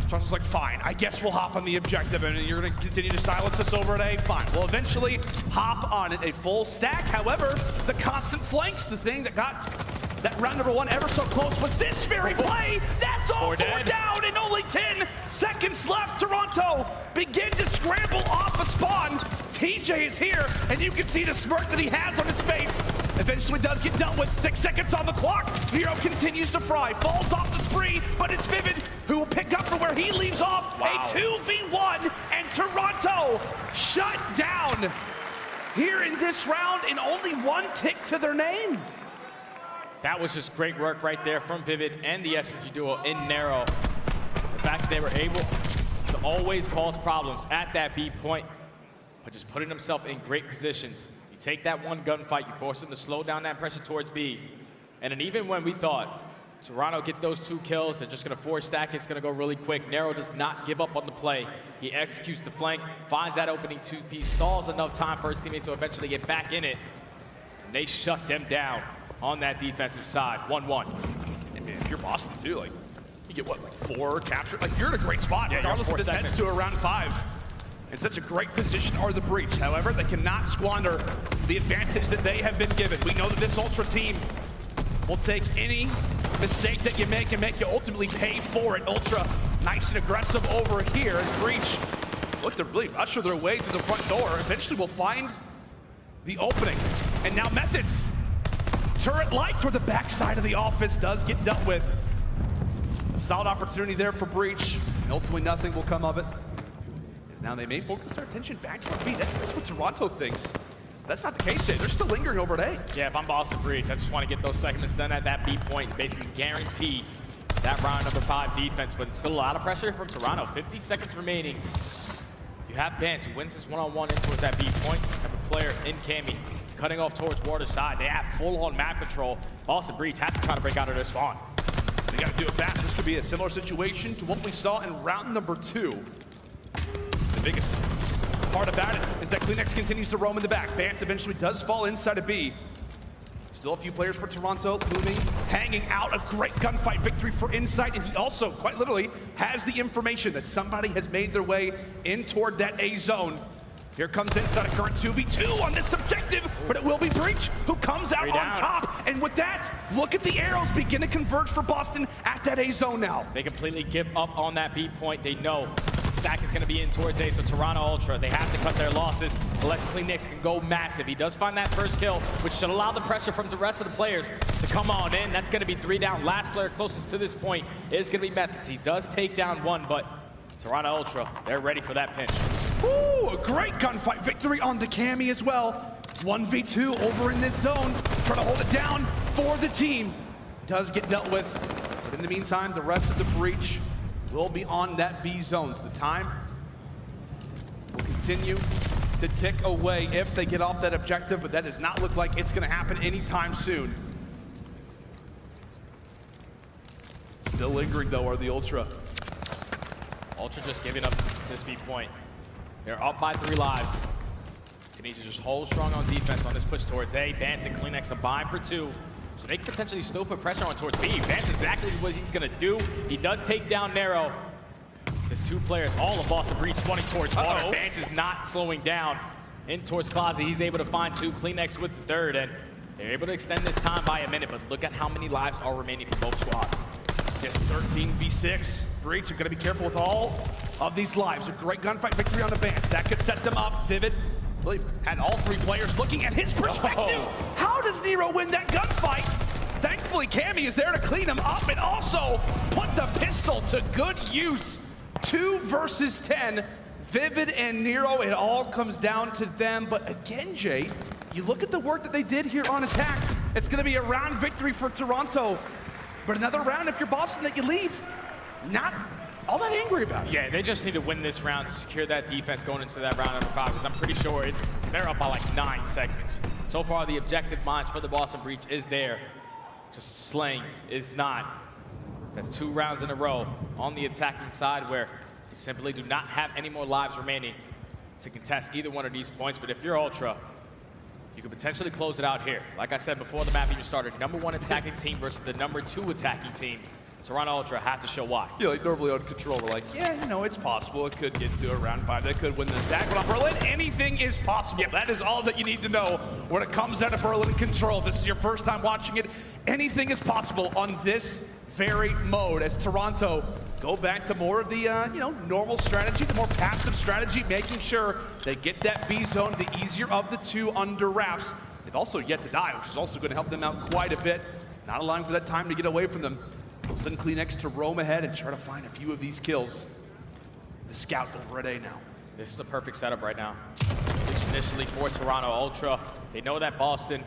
Toronto's like, fine, I guess we'll hop on the objective, and you're going to continue to silence us over at A. Fine. We'll eventually hop on it, a full stack. However, the constant flanks, the thing that got that round number 1 ever so close was this very play. That's all 4 down, and only 10 seconds left. Toronto begin to scramble off a spawn. TJ is here, and you can see the smirk that he has on his face. Eventually does get dealt with. 6 seconds on the clock. Nero continues to fry, falls off the spree, but it's Vivid who will pick up from where he leaves off. A 2v1, and Toronto shut down here in this round, and only 1 tick to their name. That was just great work right there from Vivid and the SMG duo in Nero. The fact that they were able to always cause problems at that B point, but just putting themselves in great positions. You take that 1 gunfight, you force them to slow down that pressure towards B. And then even when we thought Toronto get those 2 kills, they're just going to 4 stack, it's going to go really quick. Nero does not give up on the play. He executes the flank, finds that opening 2-piece, stalls enough time for his teammates to eventually get back in it. And they shut them down on that defensive side. 1-1. I mean, if you're Boston too, like, you get what, like 4 captured? Like, you're in a great spot, regardless if this heads to around 5. In such a great position are the Breach. However, they cannot squander the advantage that they have been given. We know that this Ultra team will take any mistake that you make and make you ultimately pay for it. Ultra, nice and aggressive over here as Breach look to really usher their way to the front door. Eventually will find the opening. And now Methodz, turret light toward the backside of the office, does get dealt with. A solid opportunity there for Breach. And ultimately nothing will come of it. As now they may focus their attention back to B. That's what Toronto thinks. That's not the case, Jay. They're still lingering over at A. Yeah, if I'm Boston Breach, I just want to get those segments done at that B point, basically guarantee that round number 5 defense, but it's still a lot of pressure from Toronto. 50 seconds remaining. You have Bance, who wins this one-on-one in towards that B point. You have a player in Cammy cutting off towards Water's side. They have full-on map control. Boston Breach have to try to break out of their spawn. They got to do it fast. This could be a similar situation to what we saw in round number 2. The biggest part about it is that CleanX continues to roam in the back. Bance eventually does fall inside of B. Still a few players for Toronto moving, hanging out. A great gunfight victory for Insight, and he also, quite literally, has the information that somebody has made their way in toward that A zone. Here comes Insight, a current 2v2 on this objective, but it will be Breach who comes out on top. And with that, look at the arrows begin to converge for Boston at that A zone now. They completely give up on that B point. They know the stack is going to be in towards A, so Toronto Ultra, they have to cut their losses unless Cleanix can go massive. He does find that first kill, which should allow the pressure from the rest of the players to come on in. That's going to be 3 down. Last player closest to this point is going to be Methodz. He does take down 1, but Toronto Ultra, they're ready for that pinch. Ooh, a great gunfight victory on the Cammy as well. 1v2 over in this zone, trying to hold it down for the team. Does get dealt with, but in the meantime, the rest of the Breach will be on that B zone. So the time will continue to tick away if they get off that objective, but that does not look like it's going to happen anytime soon. Still lingering, though, are the Ultra. Ultra just giving up this B point. They're up by 3 lives. They need to just hold strong on defense on this push towards A. Bance and Cleanix combine for 2. So they can potentially still put pressure on towards B. Bance exactly what he's going to do. He does take down Nero. There's 2 players, all of Boston Breach, running towards water. Bance is not slowing down in towards Closet. He's able to find 2. Cleanix with the 3rd, and they're able to extend this time by a minute. But look at how many lives are remaining for both squads. Just 13v6. Breach are going to be careful with all of these lives. A great gunfight victory on the Bance. That could set them up. Vivid really had all 3 players looking at his perspective. How does Nero win that gunfight? Thankfully, Cammy is there to clean him up and also put the pistol to good use. 2 versus 10. Vivid and Nero, it all comes down to them. But again, Jay, you look at the work that they did here on attack. It's going to be a round victory for Toronto. But another round, if you're Boston, that you leave, not all that angry about it. Yeah, they just need to win this round to secure that defense going into that round number 5, because I'm pretty sure they're up by like 9 segments. So far, the objective mines for the Boston Breach is there. Just slaying is not. That's 2 rounds in a row on the attacking side where you simply do not have any more lives remaining to contest either one of these points. But if you're Ultra, you could potentially close it out here. Like I said before the map even started, #1 attacking team versus the #2 attacking team. Toronto Ultra have to show why. Yeah, like normally on Control, we're like, yeah, you know, it's possible. It could get to a round 5. They could win the attack. But on Berlin, anything is possible. Yep. That is all that you need to know when it comes down to Berlin Control. If this is your first time watching it, anything is possible on this very mode as Toronto go back to more of the, you know, normal strategy, the more passive strategy, making sure they get that B zone, the easier of the 2 under wraps. They've also yet to die, which is also going to help them out quite a bit. Not allowing for that time to get away from them. They'll send Cleanix to roam ahead and try to find a few of these kills. The scout over at A now. This is a perfect setup right now. Initially for Toronto Ultra, they know that Boston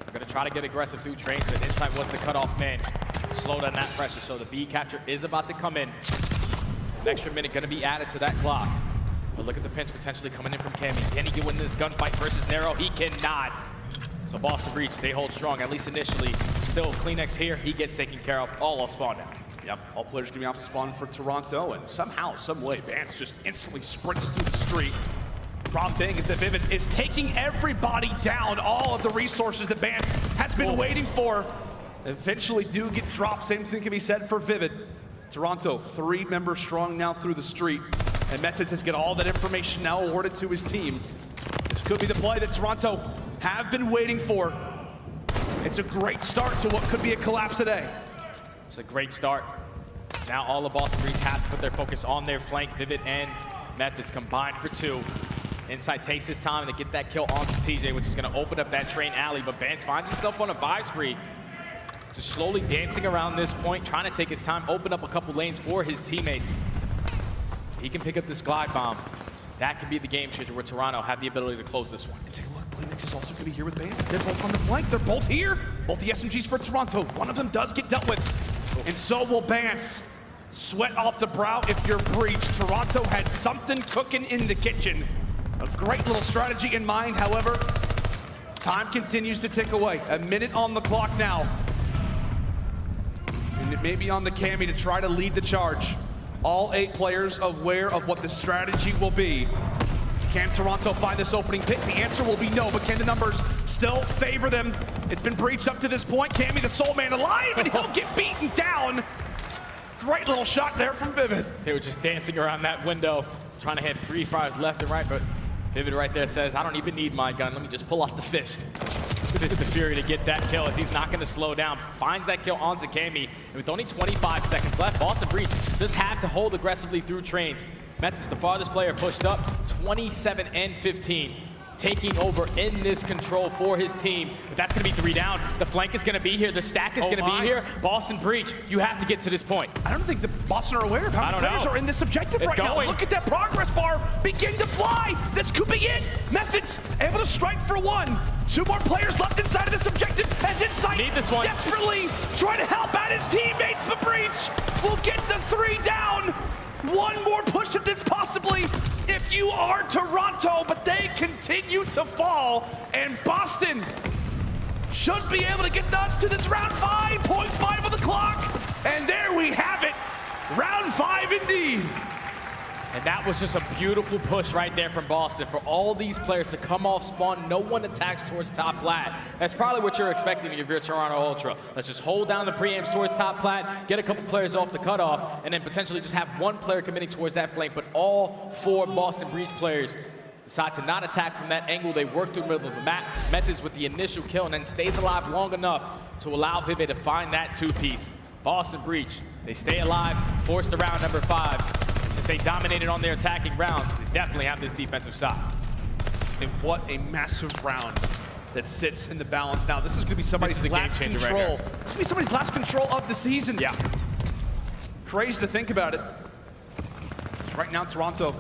are going to try to get aggressive through trains, but Insight was the cutoff man to slow down that pressure. So the B capture is about to come in. An extra minute going to be added to that clock. But look at the pinch potentially coming in from Cammy. Can he get win this gunfight versus Nero? He cannot. So Boston Breach, they hold strong, at least initially. Still, Cleanix here, he gets taken care of, all off spawn now. Yep, all players gonna be off the spawn for Toronto, and somehow, some way, Bance just instantly sprints through the street. Problem thing is that Vivid is taking everybody down, all of the resources that Bance has been waiting for. Eventually do get dropped, same thing can be said for Vivid. Toronto, 3 members strong now through the street, and Methodz has got all that information now awarded to his team. This could be the play that Toronto have been waiting for. It's a great start to what could be a collapse today. It's a great start. Now all of Boston Breach have to put their focus on their flank. Vivid and Methodz combined for 2. Insight takes his time to get that kill onto TJ, which is going to open up that train alley. But Bance finds himself on a buy spree. Just slowly dancing around this point, trying to take his time, open up a couple lanes for his teammates. He can pick up this glide bomb. That could be the game changer where Toronto have the ability to close this one. And take a look, Cleanix is also going to be here with Bance. They're both on the flank. They're both here. Both the SMGs for Toronto. One of them does get dealt with. And so will Bance. Sweat off the brow if you're Breach. Toronto had something cooking in the kitchen. A great little strategy in mind, however. Time continues to tick away. A minute on the clock now. And it may be on the Cammy to try to lead the charge. All 8 players aware of what the strategy will be. Can Toronto find this opening pick? The answer will be no, but can the numbers still favor them? It's been breached up to this point. Cammy, the sole man alive, and he'll get beaten down. Great little shot there from Vivid. They were just dancing around that window, trying to hit free fires left and right, but Vivid right there says, I don't even need my gun. Let me just pull out the fist. Fist the Fury to get that kill as he's not going to slow down. Finds that kill onto Cammy. And with only 25 seconds left, Boston Breach just have to hold aggressively through trains. Methodz, the farthest player, pushed up 27 and 15. Taking over in this control for his team. But that's going to be 3 down. The flank is going to be here. The stack is going to be here. Boston Breach, you have to get to this point. I don't think the Boston are aware of how many players are in this objective right now. Look at that progress bar begin to fly. That's cooping in. Methodz able to strike for 1. 2 more players left inside of this objective as Insight need this one. desperately trying to help out his teammates, but Breach will get the 3 down. 1 more push at this possibly if you are Toronto, but they continue to fall, and Boston should be able to get us to this round 5, 0.5 of the clock, and there we have it, round 5 indeed. And that was just a beautiful push right there from Boston. For all these players to come off spawn, no one attacks towards top plat. That's probably what you're expecting if you're Toronto Ultra. Let's just hold down the preamps towards top plat, get a couple players off the cutoff, and then potentially just have 1 player committing towards that flank. But all 4 Boston Breach players decide to not attack from that angle. They work through the middle of the map. Methodz with the initial kill and then stays alive long enough to allow Vivid to find that 2-piece. Boston Breach, they stay alive, forced to round number 5. Since they dominated on their attacking rounds, they definitely have this defensive side. And what a massive round that sits in the balance now. This is going to be somebody's last control. It's going to be somebody's last control of the season. Yeah. Crazy to think about it. Right now, Toronto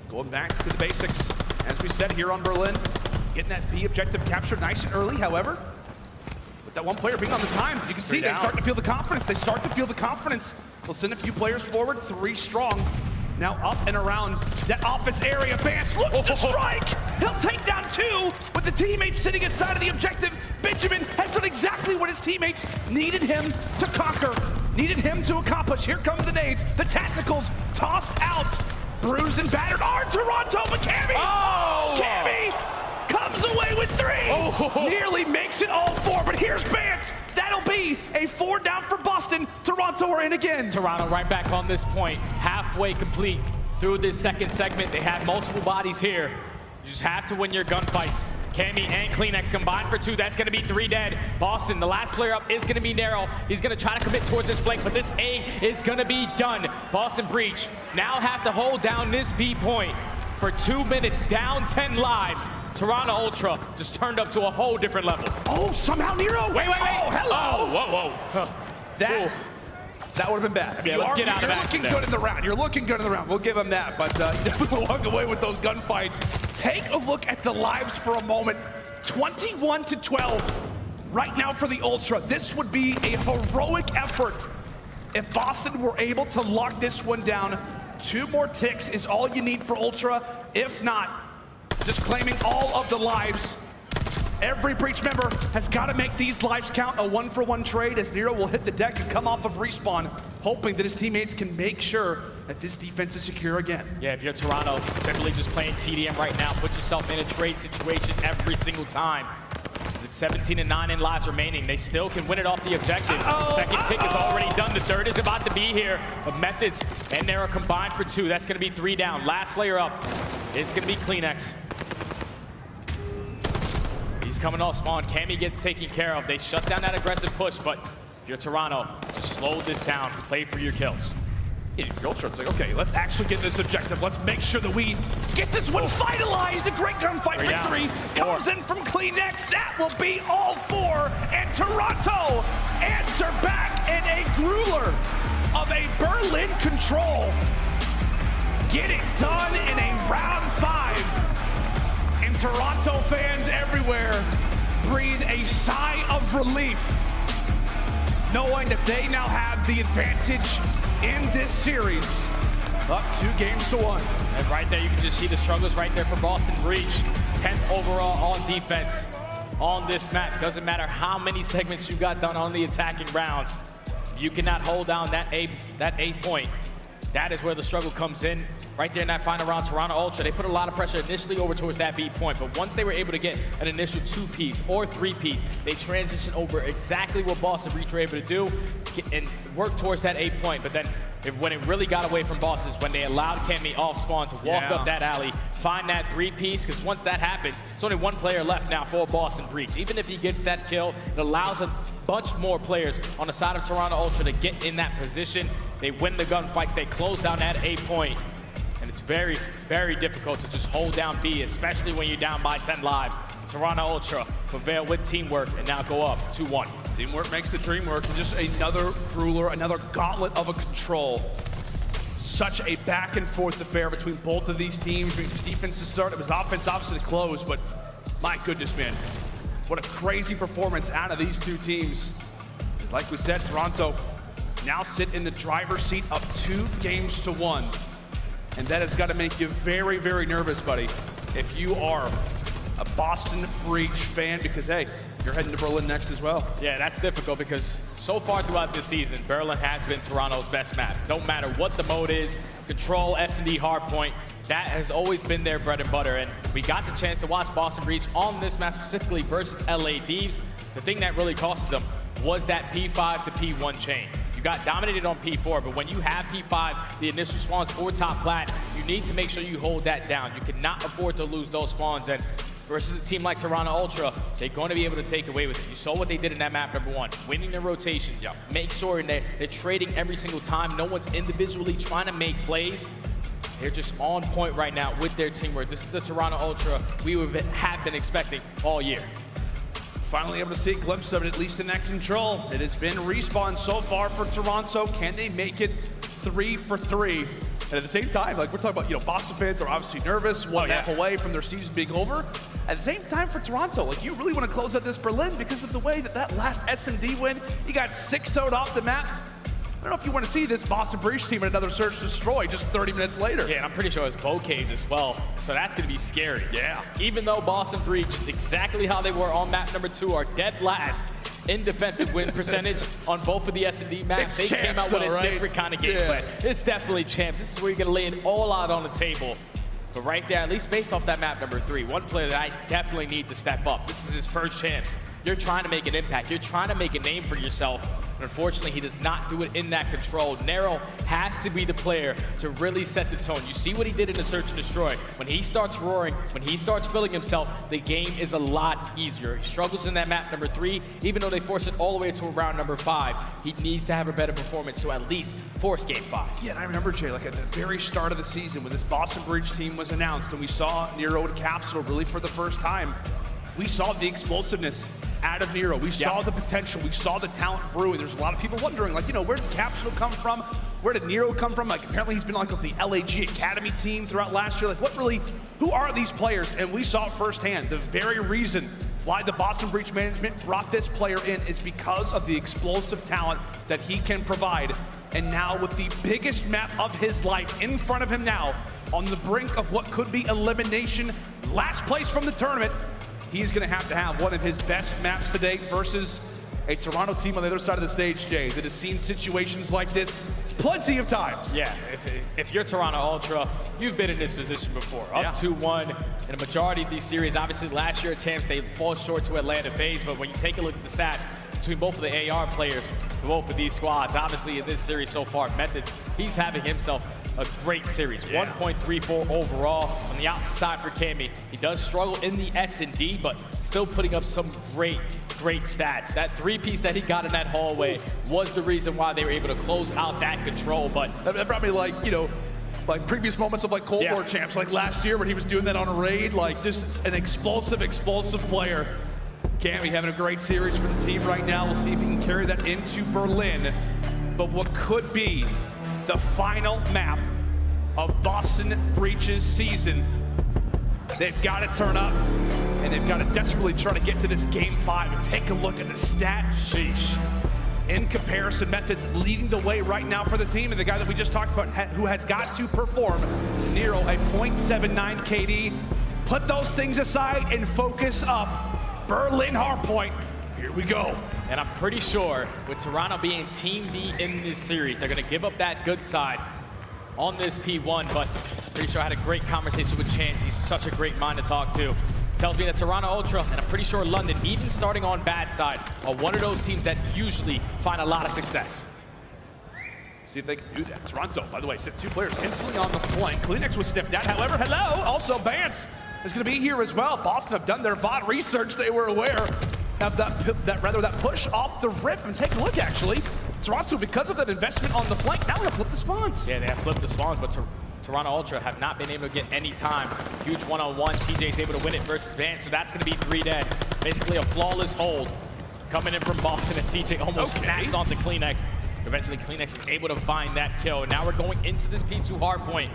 going back to the basics. As we said here on Berlin, getting that B objective captured nice and early, however. With that 1 player being on the time, you can see they start to feel the confidence. They start to feel the confidence. They'll send a few players forward, 3 strong. Now up and around that office area. Bance looks to strike. He'll take down 2 with the teammates sitting inside of the objective. Benjamin has done exactly what his teammates needed him to conquer, needed him to accomplish. Here come the nades. The tacticals tossed out. Bruised and battered are Toronto, but Cammy! Oh! Cammy comes away with 3. Nearly makes it all 4, but here's Bance. That'll be a 4 down for Boston. Toronto are in again. Toronto right back on this point, halfway complete through this second segment. They have multiple bodies here. You just have to win your gunfights. Cammy and Cleanex combined for 2. That's going to be 3 dead. Boston, the last player up is going to be Nero. He's going to try to commit towards this flank, but this A is going to be done. Boston Breach now have to hold down this B point for 2 minutes, down 10 lives. Toronto Ultra just turned up to a whole different level. Oh, somehow Nero. Wait. Oh, hello. Oh, whoa. That would have been bad. Yeah, let's get out of action. You're looking good in the round. You're looking good in the round. We'll give him that, but definitely walk away with those gunfights. Take a look at the lives for a moment. 21-12 right now for the Ultra. This would be a heroic effort if Boston were able to lock this one down. 2 more ticks is all you need for Ultra. If not, just claiming all of the lives. Every Breach member has got to make these lives count. A 1-for-1 trade as Nero will hit the deck and come off of respawn, hoping that his teammates can make sure that this defense is secure again. Yeah, if you're Toronto, simply just playing TDM right now, put yourself in a trade situation every single time. With 17 and 9 in lives remaining, they still can win it off the objective. Second tick is already done. The third is about to be here. But Methodz and Nero combined for 2. That's going to be 3 down. Last player up is going to be Cleanex. He's coming off spawn. Cammy gets taken care of. They shut down that aggressive push, but if you're Toronto, just slow this down. Play for your kills. Yeah, if you're Ultra, it's like, okay, let's actually get this objective. Let's make sure that we get this one finalized. A great gunfight victory comes in from Cleanex. That will be all 4. And Toronto answer back in a grueler of a Berlin control. Get it done in a round 5. And Toronto fans everywhere breathe a sigh of relief, knowing that they now have the advantage in this series, up 2-1. And right there, you can just see the struggles right there for Boston Breach. 10th overall on defense on this map. Doesn't matter how many segments you got done on the attacking rounds. If you cannot hold down that A point, that is where the struggle comes in. Right there in that final round, Toronto Ultra, they put a lot of pressure initially over towards that B point, but once they were able to get an initial 2-piece or 3-piece, they transitioned over exactly what Boston Breach were able to do and work towards that A point. But then when it really got away from Boston is when they allowed Cammy off spawn to walk up that alley, find that 3-piece, because once that happens, it's only one player left now for Boston Breach. Even if he gets that kill, it allows a bunch more players on the side of Toronto Ultra to get in that position. They win the gunfights, they close down that A point, and it's very, very difficult to just hold down B, especially when you're down by 10 lives. Toronto Ultra prevail with teamwork and now go up 2-1. Teamwork makes the dream work, and just another grueler, another gauntlet of a control. Such a back and forth affair between both of these teams. Defense to start, it was offense opposite to close, but my goodness, man. What a crazy performance out of these two teams. Like we said, Toronto now sit in the driver's seat up 2 games to 1. And that has got to make you very, very nervous, buddy, if you are a Boston Breach fan, because, hey, you're heading to Berlin next as well. Yeah, that's difficult because so far throughout this season, Berlin has been Toronto's best map. No matter what the mode is, control, S&D, hardpoint, that has always been their bread and butter. And we got the chance to watch Boston Breach on this map specifically versus LA Thieves. The thing that really cost them was that P5 to P1 chain. You got dominated on P4, but when you have P5, the initial spawns for top plat, you need to make sure you hold that down. You cannot afford to lose those spawns. And versus a team like Toronto Ultra, they're going to be able to take away with it. You saw what they did in that map, number 1, winning their rotations. Make sure they're trading every single time. No one's individually trying to make plays. They're just on point right now with their teamwork. This is the Toronto Ultra we have been expecting all year. Finally able to see a glimpse of it, at least in that control. It has been respawn so far for Toronto. Can they make it 3 for 3? And at the same time, like we're talking about, Boston fans are obviously nervous, one half away from their season being over. At the same time for Toronto, like you really want to close out this Berlin because of the way that last S&D win, you got 6-0'd off the map. I don't know if you want to see this Boston Breach team in another search destroy just 30 minutes later. Yeah, and I'm pretty sure it's bow cage as well, so that's going to be scary. Yeah. Even though Boston Breach, exactly how they were on map number 2, are dead last in defensive win percentage on both of the S&D maps. They came out with a different kind of gameplay. It's definitely champs. This is where you're going to lay it all out on the table. But right there, at least based off that map number 3, one player that I definitely need to step up. This is his first champs. You're trying to make an impact. You're trying to make a name for yourself. And unfortunately, he does not do it in that control. Nero has to be the player to really set the tone. You see what he did in the search and destroy. When he starts roaring, when he starts feeling himself, the game is a lot easier. He struggles in that map number 3, even though they force it all the way to round number 5. He needs to have a better performance to at least force game 5. Yeah, and I remember, Jay, like at the very start of the season when this Boston Breach team was announced and we saw Nero and Capsule really for the first time, we saw the explosiveness out of Nero. We saw the potential. We saw the talent brewing. There's a lot of people wondering, like, where did Capsule come from? Where did Nero come from? Like, apparently he's been like with the LAG Academy team throughout last year. Like, who are these players? And we saw it firsthand. The very reason why the Boston Breach management brought this player in is because of the explosive talent that he can provide. And now with the biggest map of his life in front of him now, on the brink of what could be elimination, last place from the tournament, he's going to have one of his best maps today versus a Toronto team on the other side of the stage, Jay, that has seen situations like this plenty of times. Yeah, if you're Toronto Ultra, you've been in this position before. Up 2-1 in a majority of these series. Obviously, last year champs, they fall short to Atlanta FaZe, but when you take a look at the stats between both of the AR players, both of these squads, obviously in this series so far, Methodz, he's having himself a great series. 1.34 overall on the outside for Cammy. He does struggle in the S&D, but still putting up some great stats. That 3-piece that he got in that hallway was the reason why they were able to close out that control. But that brought me like, like previous moments of like Cold War champs, like last year when he was doing that on a raid, like just an explosive player. Cammy having a great series for the team right now. We'll see if he can carry that into Berlin. But what could be the final map of Boston Breach's season, they've got to turn up, and they've got to desperately try to get to this game 5 and take a look at the stat sheesh. In comparison, Methodz leading the way right now for the team, and the guy that we just talked about who has got to perform, Nero, a .79 KD. Put those things aside and focus up. Berlin hardpoint, here we go. And I'm pretty sure with Toronto being Team D in this series, they're going to give up that good side. on this P1, but pretty sure I had a great conversation with Chance. He's such a great mind to talk to. Tells me that Toronto Ultra, and I'm pretty sure London, even starting on bad side, are one of those teams that usually find a lot of success. See if they can do that. Toronto, by the way, sent 2 players instantly on the flank. Cleanix was sniffed out. However, hello, also Bance is going to be here as well. Boston have done their VOD research. They were aware of that push off the rip. And take a look, actually. Toronto, because of that investment on the flank, now they'll flip the spawns. Yeah, they have flipped the spawns, but Toronto Ultra have not been able to get any time. Huge one-on-one. TJ's able to win it versus Bance, so that's going to be 3 dead. Basically a flawless hold coming in from Boston as TJ almost snaps onto Cleanix. Eventually, Cleanix is able to find that kill. Now we're going into this P2 hardpoint,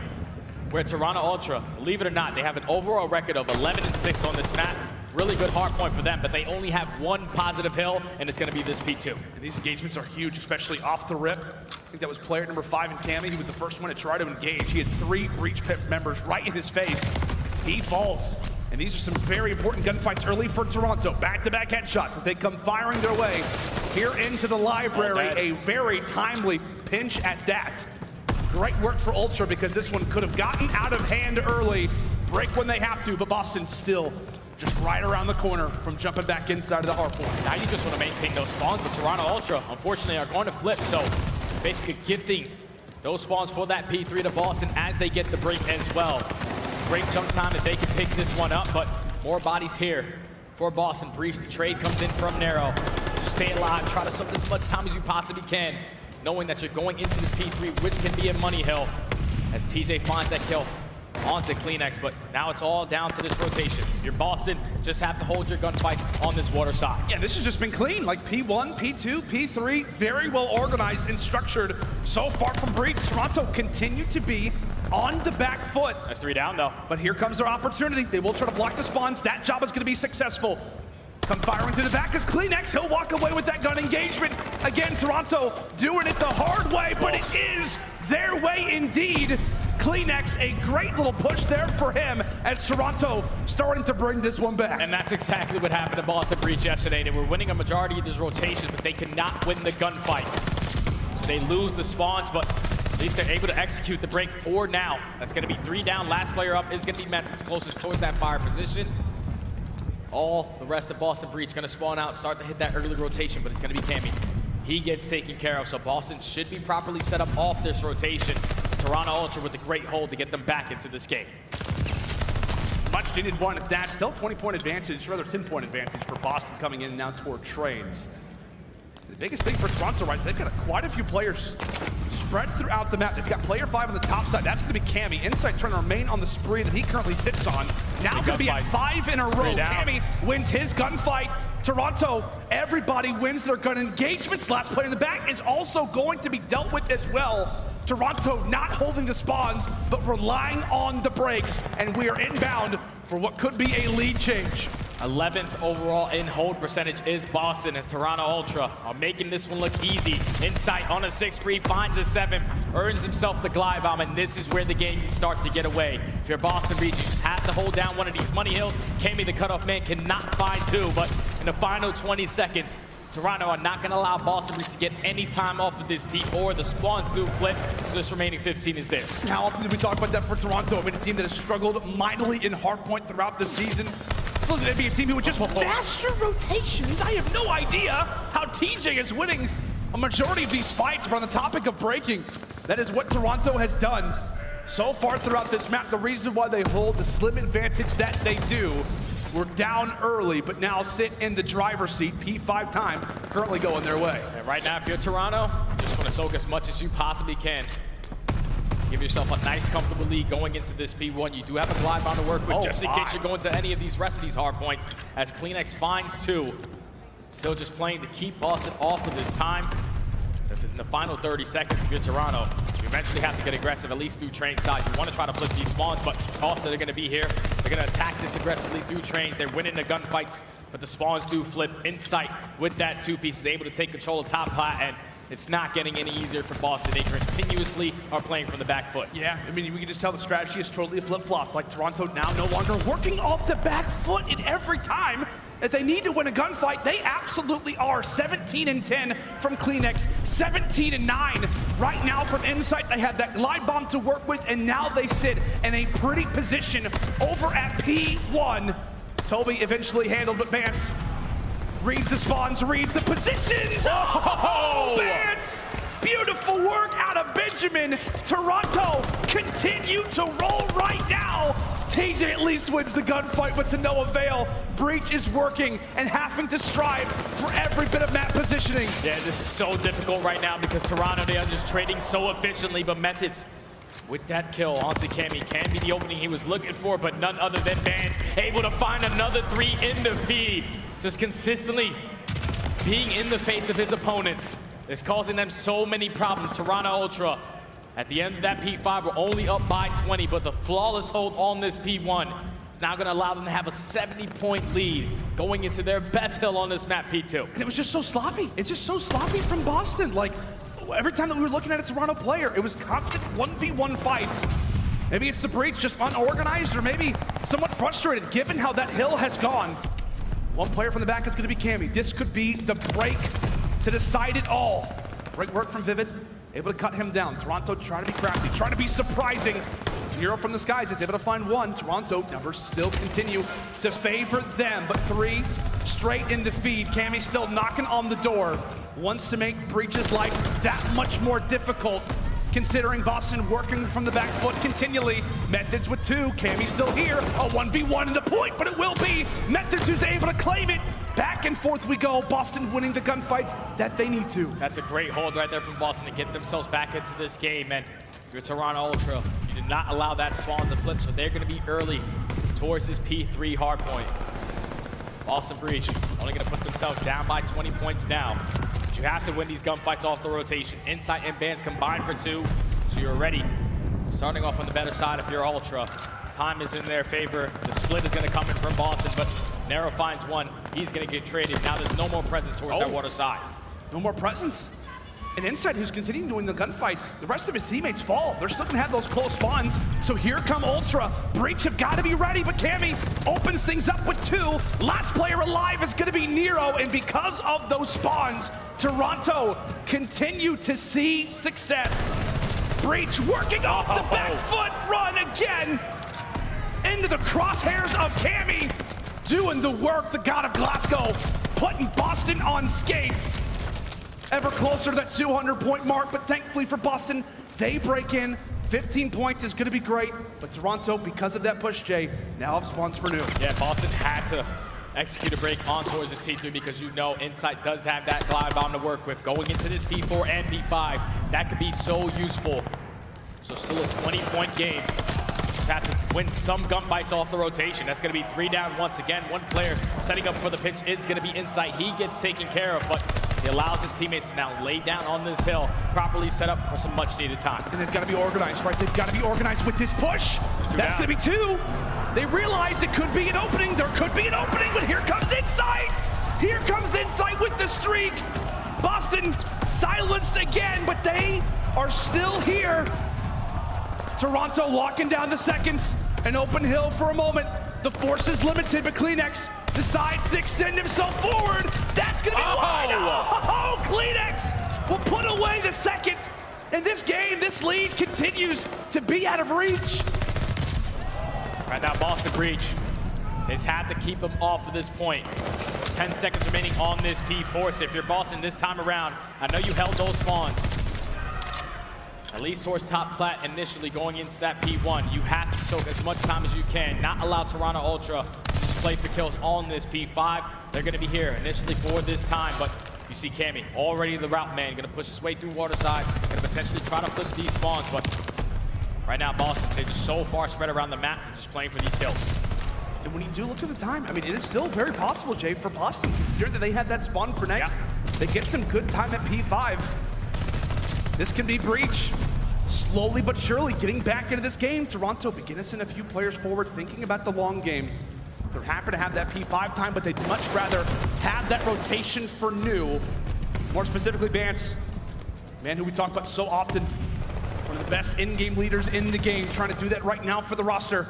where Toronto Ultra, believe it or not, they have an overall record of 11-6 on this map. Really good hardpoint for them, but they only have 1 positive hill, and it's going to be this P2. And these engagements are huge, especially off the rip. I think that was player number 5 in Cammy. He was the first one to try to engage. He had 3 breach pit members right in his face. He falls. And these are some very important gunfights early for Toronto. Back-to-back headshots as they come firing their way here into the library. A very timely pinch at that. Great work for Ultra because this one could have gotten out of hand early. Break when they have to, but Boston still just right around the corner from jumping back inside of the hardpoint. Now you just want to maintain those spawns, but Toronto Ultra, unfortunately, are going to flip. So basically gifting those spawns for that P3 to Boston as they get the break as well. Great jump time if they can pick this one up, but more bodies here for Boston. Briefs, the trade comes in from Nero. Just stay alive, try to soak as much time as you possibly can, knowing that you're going into this P3, which can be a money hill, as TJ finds that kill onto Cleanix, but now it's all down to this rotation. If you're Boston, just have to hold your gunfight on this water side. Yeah, this has just been clean, like P1, P2, P3, very well organized and structured so far from Breach. Toronto continue to be on the back foot. That's 3 down though. But here comes their opportunity. They will try to block the spawns. That job is going to be successful. Come firing through the back as Cleanix. He'll walk away with that gun engagement. Again, Toronto doing it the hard way, but it is their way indeed. Cleanix, a great little push there for him as Toronto starting to bring this one back. And that's exactly what happened to Boston Breach yesterday. They were winning a majority of these rotations, but they could not win the gunfights. So they lose the spawns, but at least they're able to execute the break for now. That's going to be 3 down. Last player up is going to be Methodz, closest towards that fire position. All the rest of Boston Breach going to spawn out, start to hit that early rotation, but it's going to be Cammy. He gets taken care of, so Boston should be properly set up off this rotation. Toronto Ultra with a great hold to get them back into this game. Much needed one at that. Still 20-point advantage, rather 10-point advantage for Boston coming in now toward trades. The biggest thing for Toronto, right, is they've got quite a few players spread throughout the map. They've got player 5 on the top side. That's going to be Cammy. Inside trying to remain on the spree that he currently sits on. Now going to be at 5 in a row. Cammy wins his gunfight. Toronto, everybody wins their gun engagements. Last player in the back is also going to be dealt with as well. Toronto not holding the spawns, but relying on the breaks. And we are inbound for what could be a lead change. 11th overall in hold percentage is Boston, as Toronto Ultra are making this one look easy. Insight on a 6-free, finds a 7, earns himself the glide bomb, and this is where the game starts to get away. If you're Boston Breach, you just have to hold down one of these money hills. Cammy, the cutoff man, cannot find 2, but in the final 20 seconds, Toronto are not going to allow Boston Breach to get any time off of this P4. The spawns do flip, so this remaining 15 is theirs. How often did we talk about that for Toronto? I mean, a team that has struggled mightily in hardpoint throughout the season. Supposed to be a team who would just master rotations. I have no idea how TJ is winning a majority of these fights, but on the topic of breaking, that is what Toronto has done so far throughout this map. The reason why they hold the slim advantage that they do. We're down early, but now sit in the driver's seat. P5 time currently going their way. And right now, if you're Toronto, you just want to soak as much as you possibly can. Give yourself a nice, comfortable lead going into this P1. You do have a glide bomb to work with, just in case you're going to any of these rest of these hard points, as Cleanix finds 2. Still just playing to keep Boston off of this time. In the final 30 seconds, if you're Toronto, you eventually have to get aggressive, at least through train side. You want to try to flip these spawns, but also they're going to be here. They're going to attack this aggressively through trains. They're winning the gunfights, but the spawns do flip. Insight with that 2-piece is able to take control of top plat, and it's not getting any easier for Boston. They continuously are playing from the back foot. Yeah, I mean, we can just tell the strategy is totally flip-flopped. Like Toronto now no longer working off the back foot in every time. If they need to win a gunfight, they absolutely are. 17-10 from CleanX, 17-9 right now from Insight. They have that glide bomb to work with, and now they sit in a pretty position over at P1. Toby eventually handled, but Bance reads the spawns, reads the positions. Oh, Bance! Beautiful work out of Benjamin. Toronto continue to roll right now. TJ at least wins the gunfight, but to no avail. Breach is working and having to strive for every bit of map positioning. Yeah, this is so difficult right now because Toronto, they are just trading so efficiently, but Methodz with that kill onto Cammy can be the opening he was looking for, but none other than Bance able to find another 3 in the feed. Just consistently being in the face of his opponents is causing them so many problems. Toronto Ultra, at the end of that P5, we're only up by 20, but the flawless hold on this P1 is now going to allow them to have a 70-point lead going into their best hill on this map, P2. And it was just so sloppy. It's just so sloppy from Boston. Like, every time that we were looking at a Toronto player, it was constant 1v1 fights. Maybe it's the Breach just unorganized, or maybe somewhat frustrated given how that hill has gone. One player from the back is going to be Cammy. This could be the break to decide it all. Great work from Vivid, able to cut him down. Toronto trying to be crafty, trying to be surprising. Nero from the skies is able to find one. Toronto numbers still continue to favor them, but 3 straight in the feed. Cammy still knocking on the door, wants to make Breach's life that much more difficult, considering Boston working from the back foot continually. Methodz with 2, Cammy still here, a 1v1 in the point, but it will be Methodz who's able to claim it. Back and forth we go, Boston winning the gunfights that they need to. That's a great hold right there from Boston to get themselves back into this game, and you're Toronto Ultra. You did not allow that spawn to flip, so they're gonna be early towards this P3 hard point. Boston Breach only gonna put themselves down by 20 points now. But you have to win these gunfights off the rotation. Insight and Bance combined for 2, so you're ready. Starting off on the better side if you're Ultra. Time is in their favor. The split is gonna come in from Boston, but Nero finds one. He's gonna get traded. Now there's no more presence towards their water side. No more presence. And Insight, who's continuing to win the gunfights, the rest of his teammates fall. They're still gonna have those close spawns. So here come Ultra. Breach have gotta be ready, but Cammy opens things up with 2. Last player alive is gonna be Nero, and because of those spawns, Toronto continue to see success. Breach working off the back foot run again into the crosshairs of Cammy. Doing the work, the god of Glasgow, putting Boston on skates. Ever closer to that 200-point mark, but thankfully for Boston, they break in. 15 points is gonna be great, but Toronto, because of that push, Jay, now have spawns for new. Yeah, Boston had to execute a break on towards this P3 because you know Insight does have that glide bomb to work with. Going into this P4 and P5, that could be so useful. So still a 20-point game. Have to win some gunfights off the rotation. That's going to be 3 down once again. One player setting up for the pitch is going to be Insight. He gets taken care of, but he allows his teammates to now lay down on this hill, properly set up for some much needed time. And they've got to be organized, right? They've got to be organized with this push. That's going to be 2. They realize it could be an opening. There could be an opening, but here comes Insight. Here comes Insight with the streak. Boston silenced again, but they are still here. Toronto locking down the seconds. An open hill for a moment. The force is limited, but CleanX decides to extend himself forward. That's gonna be wide. Oh, CleanX will put away the second. In this game, this lead continues to be out of reach. Right now, Boston Breach has had to keep them off at this point. 10 seconds remaining on this P4. So if you're Boston this time around, I know you held those spawns. At least towards top plat initially going into that P1. You have to soak as much time as you can. Not allow Toronto Ultra to just play for kills on this P5. They're going to be here initially for this time, but you see Cammy already the route man, going to push his way through water side, going to potentially try to flip these spawns, but right now Boston, they're just so far spread around the map, just playing for these kills. And when you do look at the time, I mean, it is still very possible, Jay, for Boston, considering that they had that spawn for next. Yeah. They get some good time at P5. This can be Breach. Slowly but surely getting back into this game. Toronto begin to send a few players forward, thinking about the long game. They're happy to have that P5 time, but they'd much rather have that rotation for new. More specifically, Bance, man who we talk about so often. One of the best in-game leaders in the game, trying to do that right now for the roster.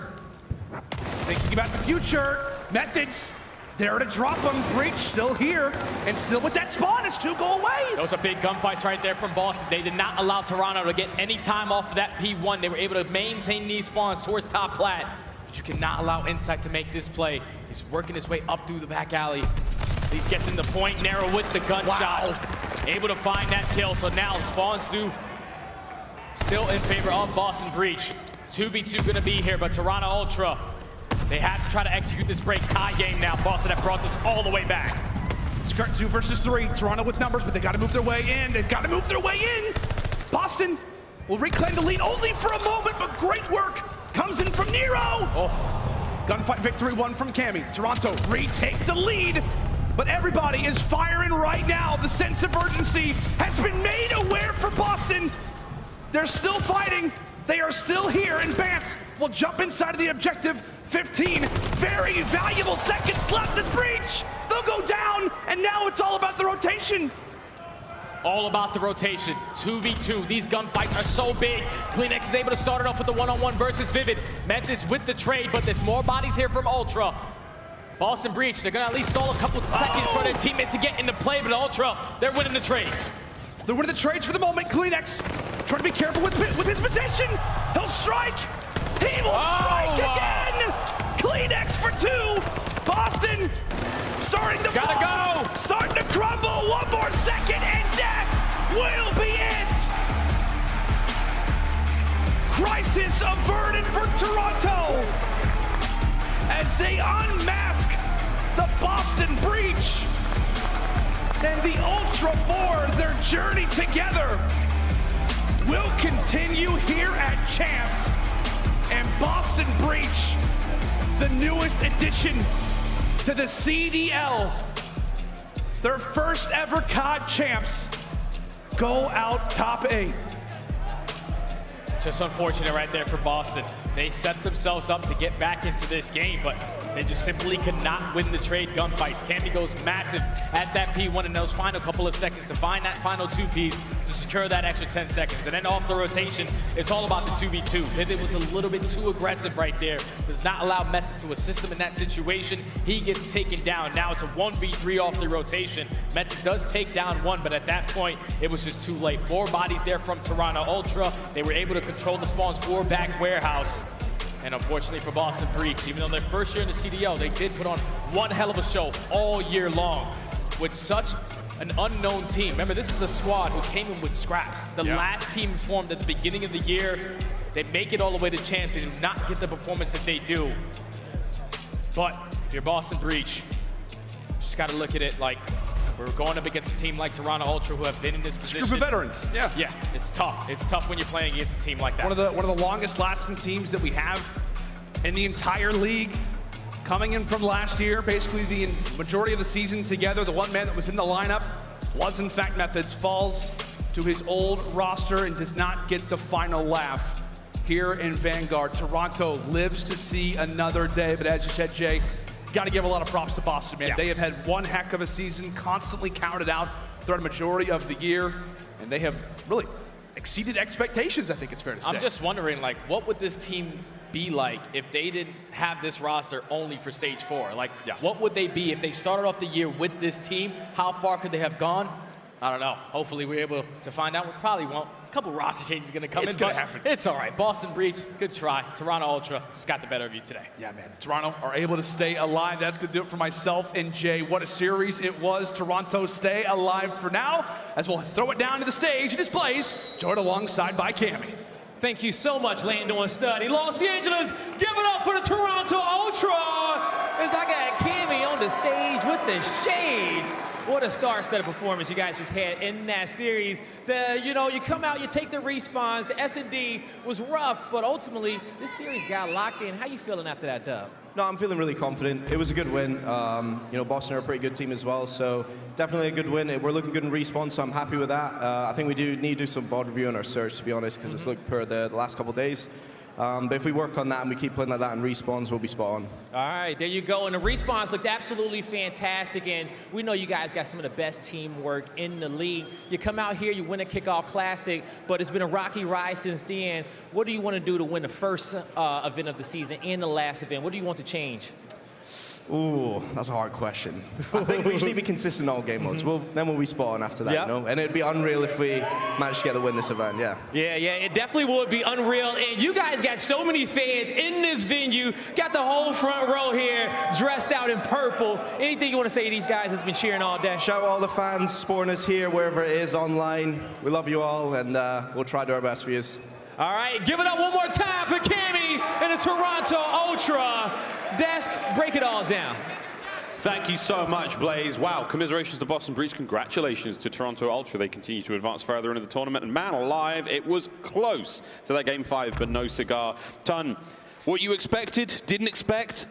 Thinking about the future, Methodz there to drop him. Breach still here, and still with that spawn. It's 2 go away. Those are big gunfights right there from Boston. They did not allow Toronto to get any time off of that P1. They were able to maintain these spawns towards top plat. But you cannot allow Insight to make this play. He's working his way up through the back alley. He gets in the point. Nero with the gunshot. Wow. Able to find that kill. So now spawns do still in favor of Boston Breach. 2v2 gonna be here, but Toronto Ultra, they have to try to execute this break. Tie game now. Boston have brought this all the way back. It's 2 versus 3. Toronto with numbers, but they got to move their way in. They've got to move their way in. Boston will reclaim the lead only for a moment, but great work comes in from Nero. Oh. Gunfight victory 1 from Cammy. Toronto retake the lead, but everybody is firing right now. The sense of urgency has been made aware for Boston. They're still fighting. They are still here, and Bance will jump inside of the objective. 15 very valuable seconds left. This Breach, they'll go down, and now it's all about the rotation. All about the rotation. 2v2. These gunfights are so big. Cleanx is able to start it off with the one-on-one versus Vivid. Methodz with the trade, but there's more bodies here from Ultra. Boston Breach, they're gonna at least stall a couple seconds for their teammates to get into play, but Ultra, they're winning the trades. They're winning the trades for the moment. Cleanx trying to be careful with his position. He'll strike. He will strike again. Cleanx for 2. Boston starting to fall. Go. Starting to crumble. 1 more second, and that will be it. Crisis averted for Toronto as they unmask the Boston Breach. And the Ultra 4, their journey together will continue here at Champs. And Boston Breach, the newest addition to the CDL, their first ever COD Champs, go out top 8. Just unfortunate right there for Boston. They set themselves up to get back into this game, but they just simply could not win the trade gunfights. Cammy goes massive at that P1 in those final couple of seconds to find that final 2 Ps to secure that extra 10 seconds. And then off the rotation, it's all about the 2v2. Vivid was a little bit too aggressive right there. Does not allow Methodz to assist him in that situation. He gets taken down. Now it's a 1v3 off the rotation. Methodz does take down 1, but at that point, it was just too late. 4 bodies there from Toronto Ultra. They were able to control the spawns for back warehouse. And unfortunately for Boston Breach, even though their first year in the CDL, they did put on one hell of a show all year long with such an unknown team. Remember, this is a squad who came in with scraps. The last team formed at the beginning of the year. They make it all the way to Champs. They do not get the performance that they do. But if you're Boston Breach, just got to look at it like we're going up against a team like Toronto Ultra who have been in this position. Group of veterans. Yeah, it's tough. It's tough when you're playing against a team like that. One of the longest lasting teams that we have in the entire league. Coming in from last year, basically the majority of the season together. The one man that was in the lineup was in fact Methodz. Falls to his old roster and does not get the final laugh here in Vanguard. Toronto lives to see another day, but as you said, Jay, got to give a lot of props to Boston, man. They have had one heck of a season, constantly counted out throughout a majority of the year, and they have really exceeded expectations, I think it's fair to say. I'm just wondering, like, what would this team be like if they didn't have this roster only for stage 4? Like, what would they be if they started off the year with this team? How far could they have gone? I don't know. Hopefully we're able to find out. We probably won't. A couple roster changes going to come in. It's going to happen. It's all right. Boston Breach, good try. Toronto Ultra just got the better of you today. Yeah, man. Toronto are able to stay alive. That's going to do it for myself and Jay. What a series it was. Toronto stay alive for now, as we'll throw it down to the stage. It is Blaze, joined alongside by Cammy. Thank you so much, Lando and Study. Los Angeles, give it up for the Toronto Ultra. As I got Cammy on the stage with the shades. What a star-studded performance you guys just had in that series. You come out, you take the respawns. The S&D was rough, but ultimately, this series got locked in. How you feeling after that dub? No, I'm feeling really confident. It was a good win. Boston are a pretty good team as well, so definitely a good win. We're looking good in respawn, so I'm happy with that. I think we do need to do some VOD review on our search, to be honest, because it's looked poor the last couple of days. But if we work on that and we keep playing like that in respawns, we'll be spot on. All right, there you go. And the respawns looked absolutely fantastic. And we know you guys got some of the best teamwork in the league. You come out here, you win a kickoff classic, but it's been a rocky ride since then. What do you want to do to win the first event of the season and the last event? What do you want to change? Ooh, that's a hard question. I think we just need to be consistent in all game modes. Then we'll be spot on after that, you know? And it'd be unreal if we managed to get the win this event, yeah. Yeah, it definitely would be unreal. And you guys got so many fans in this venue. Got the whole front row here dressed out in purple. Anything you want to say to these guys that's been cheering all day? Shout out all the fans supporting us here, wherever it is, online. We love you all, and we'll try to do our best for you. All right, give it up one more time for Cammy and the Toronto Ultra. Desk, break it all down. Thank you so much, Blaze. Wow, commiserations to Boston Breach. Congratulations to Toronto Ultra. They continue to advance further into the tournament. And man alive, it was close to that Game 5, but no cigar. Ton, what you expected, didn't expect?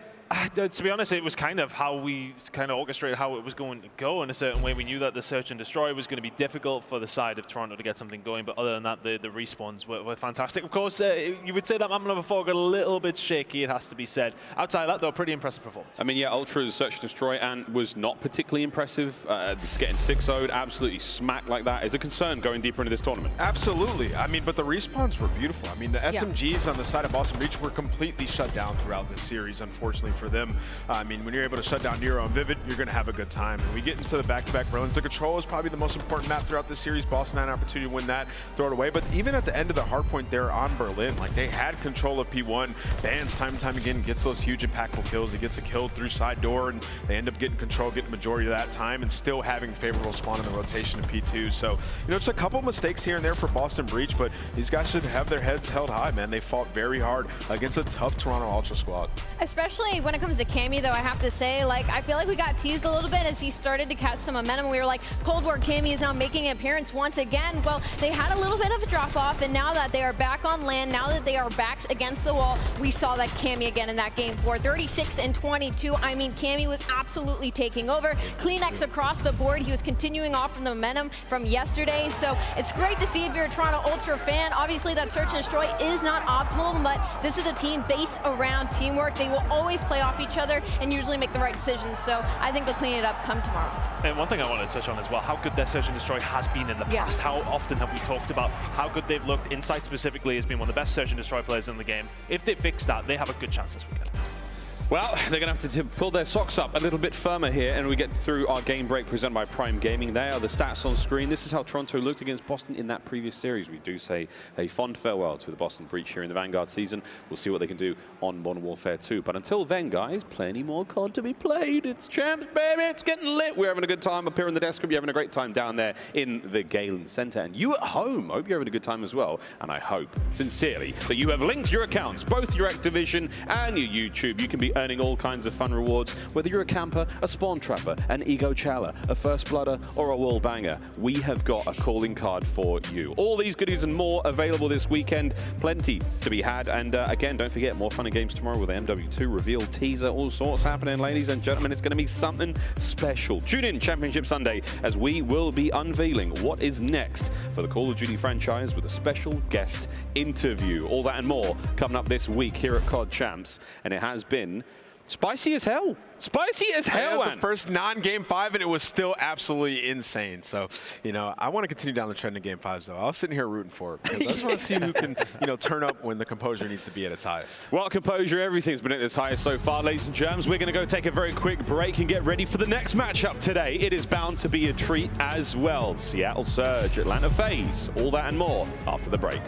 To be honest, it was kind of how we orchestrated how it was going to go in a certain way. We knew that the search and destroy was going to be difficult for the side of Toronto to get something going, but other than that, the respawns were fantastic. Of course, you would say that map number 4 got a little bit shaky, it has to be said. Outside of that, though, pretty impressive performance. I mean, yeah, Ultra's search and destroy and was not particularly impressive. Just getting 6-0'd, absolutely smacked like that is a concern going deeper into this tournament. Absolutely. I mean, but the respawns were beautiful. I mean, the SMGs on the side of Boston Breach were completely shut down throughout this series, unfortunately for them. I mean, when you're able to shut down Nero and Vivid, you're going to have a good time. And we get into the back-to-back runs. The control is probably the most important map throughout the series. Boston had an opportunity to win that, throw it away. But even at the end of the hard point there on Berlin, like they had control of P1. Bance time and time again gets those huge impactful kills. He gets a kill through side door, and they end up getting control, getting the majority of that time, and still having favorable spawn in the rotation of P2. So, you know, just a couple mistakes here and there for Boston Breach, but these guys should have their heads held high, man. They fought very hard against a tough Toronto Ultra squad. Especially when it comes to Cammy, though, I have to say, like, I feel like we got teased a little bit as he started to catch some momentum. We were like, Cold War Cammy is now making an appearance once again. Well, they had a little bit of a drop-off, and now that they are back on land, now that they are backs against the wall, we saw that Cammy again in that game 4. 36 and 22. I mean, Cammy was absolutely taking over. CleanX across the board. He was continuing off from the momentum from yesterday. So it's great to see if you're a Toronto Ultra fan. Obviously, that search and destroy is not optimal, but this is a team based around teamwork. They will always play off each other and usually make the right decisions. So I think they'll clean it up come tomorrow. And one thing I want to touch on as well, how good their search and destroy has been in the past. How often have we talked about how good they've looked? Insight specifically has been one of the best search and destroy players in the game. If they fix that, they have a good chance this weekend. Well, they're going to have to pull their socks up a little bit firmer here, and we get through our game break presented by Prime Gaming. There are the stats on screen. This is how Toronto looked against Boston in that previous series. We do say a fond farewell to the Boston Breach here in the Vanguard season. We'll see what they can do on Modern Warfare 2. But until then, guys, plenty more COD to be played. It's champs, baby. It's getting lit. We're having a good time up here in the desk. We're having a great time down there in the Galen Center. And you at home, I hope you're having a good time as well. And I hope, sincerely, that you have linked your accounts, both your Activision and your YouTube. You can be earning all kinds of fun rewards, whether you're a camper, a spawn trapper, an ego challer, a first blooder, or a wall banger. We have got a calling card for you. All these goodies and more available this weekend. Plenty to be had. And again, don't forget, more fun and games tomorrow with the MW2 reveal teaser. All sorts happening, ladies and gentlemen. It's going to be something special. Tune in Championship Sunday as we will be unveiling what is next for the Call of Duty franchise with a special guest interview. All that and more coming up this week here at COD Champs. And it has been spicy as hell. Spicy as hell, man. The first non-Game 5, and it was still absolutely insane. So, you know, I want to continue down the trend in Game 5s, though. I was sitting here rooting for it. I just want to see who can, you know, turn up when the composure needs to be at its highest. Well, composure, everything's been at its highest so far, ladies and germs. We're going to go take a very quick break and get ready for the next matchup today. It is bound to be a treat as well. Seattle Surge, Atlanta FaZe, all that and more after the break.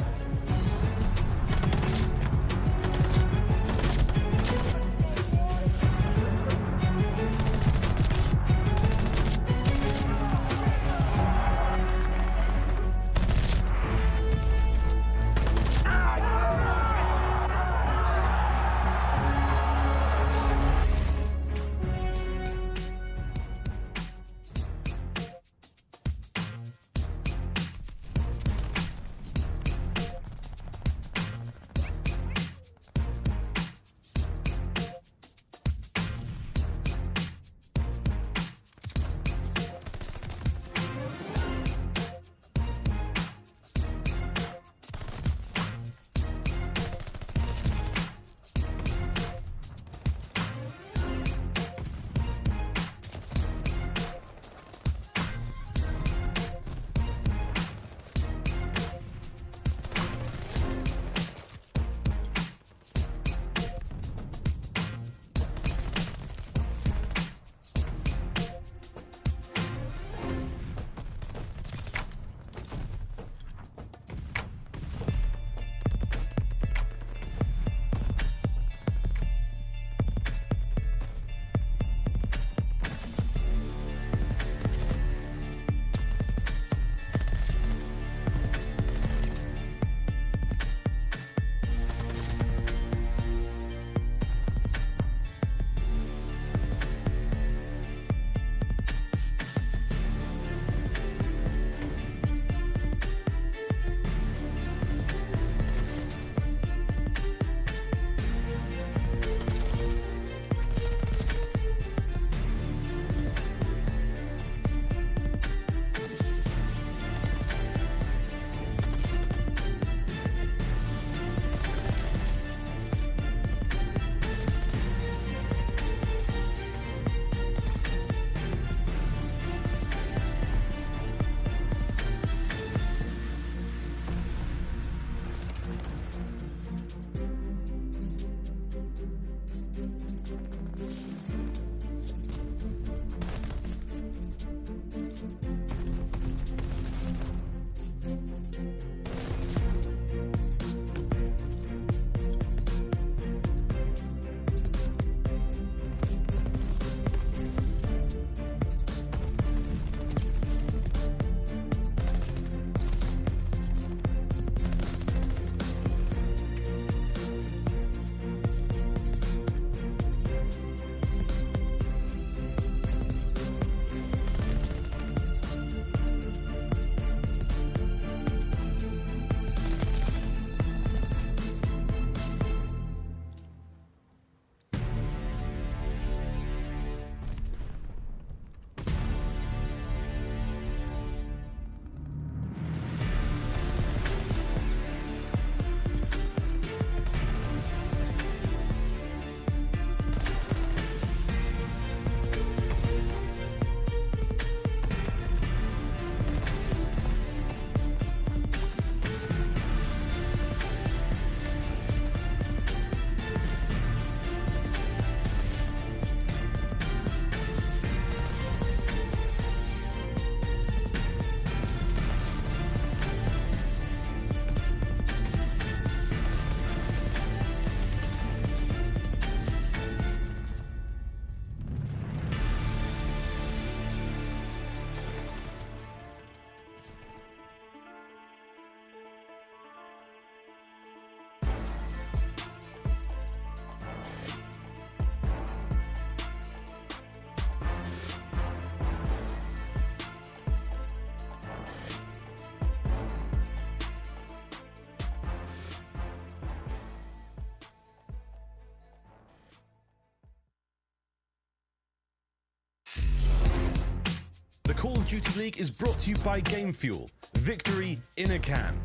Call of Duty League is brought to you by Game Fuel. Victory in a can.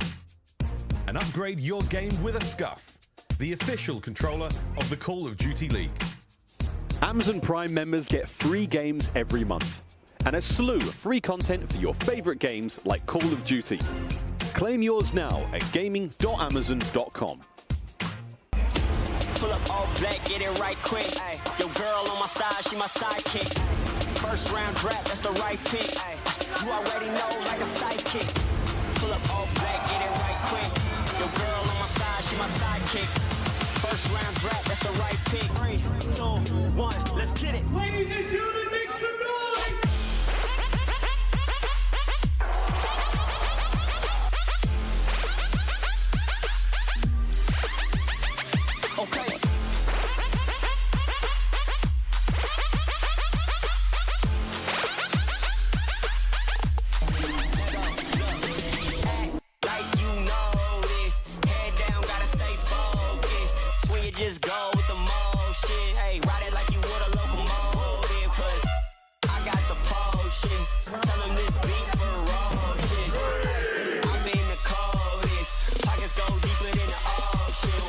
And upgrade your game with a Scuff, the official controller of the Call of Duty League. Amazon Prime members get free games every month, and a slew of free content for your favorite games like Call of Duty. Claim yours now at gaming.amazon.com. Pull up all black, get it right quick. Ay, your girl on my side, she my sidekick. First round draft, that's the right pick. Ay, you already know, like a sidekick. Pull up all black, get it right quick. Your girl on my side, she my sidekick. First round draft, that's the right pick. 3, 2, 1, let's get it. Ladies and gentlemen, make some noise. Okay. Just go with the motion. Hey, ride it like you would a locomotive. Cause I got the potion. Tell them this beat ferocious. Hey, I'm in the coldest. Pockets go deeper than the ocean.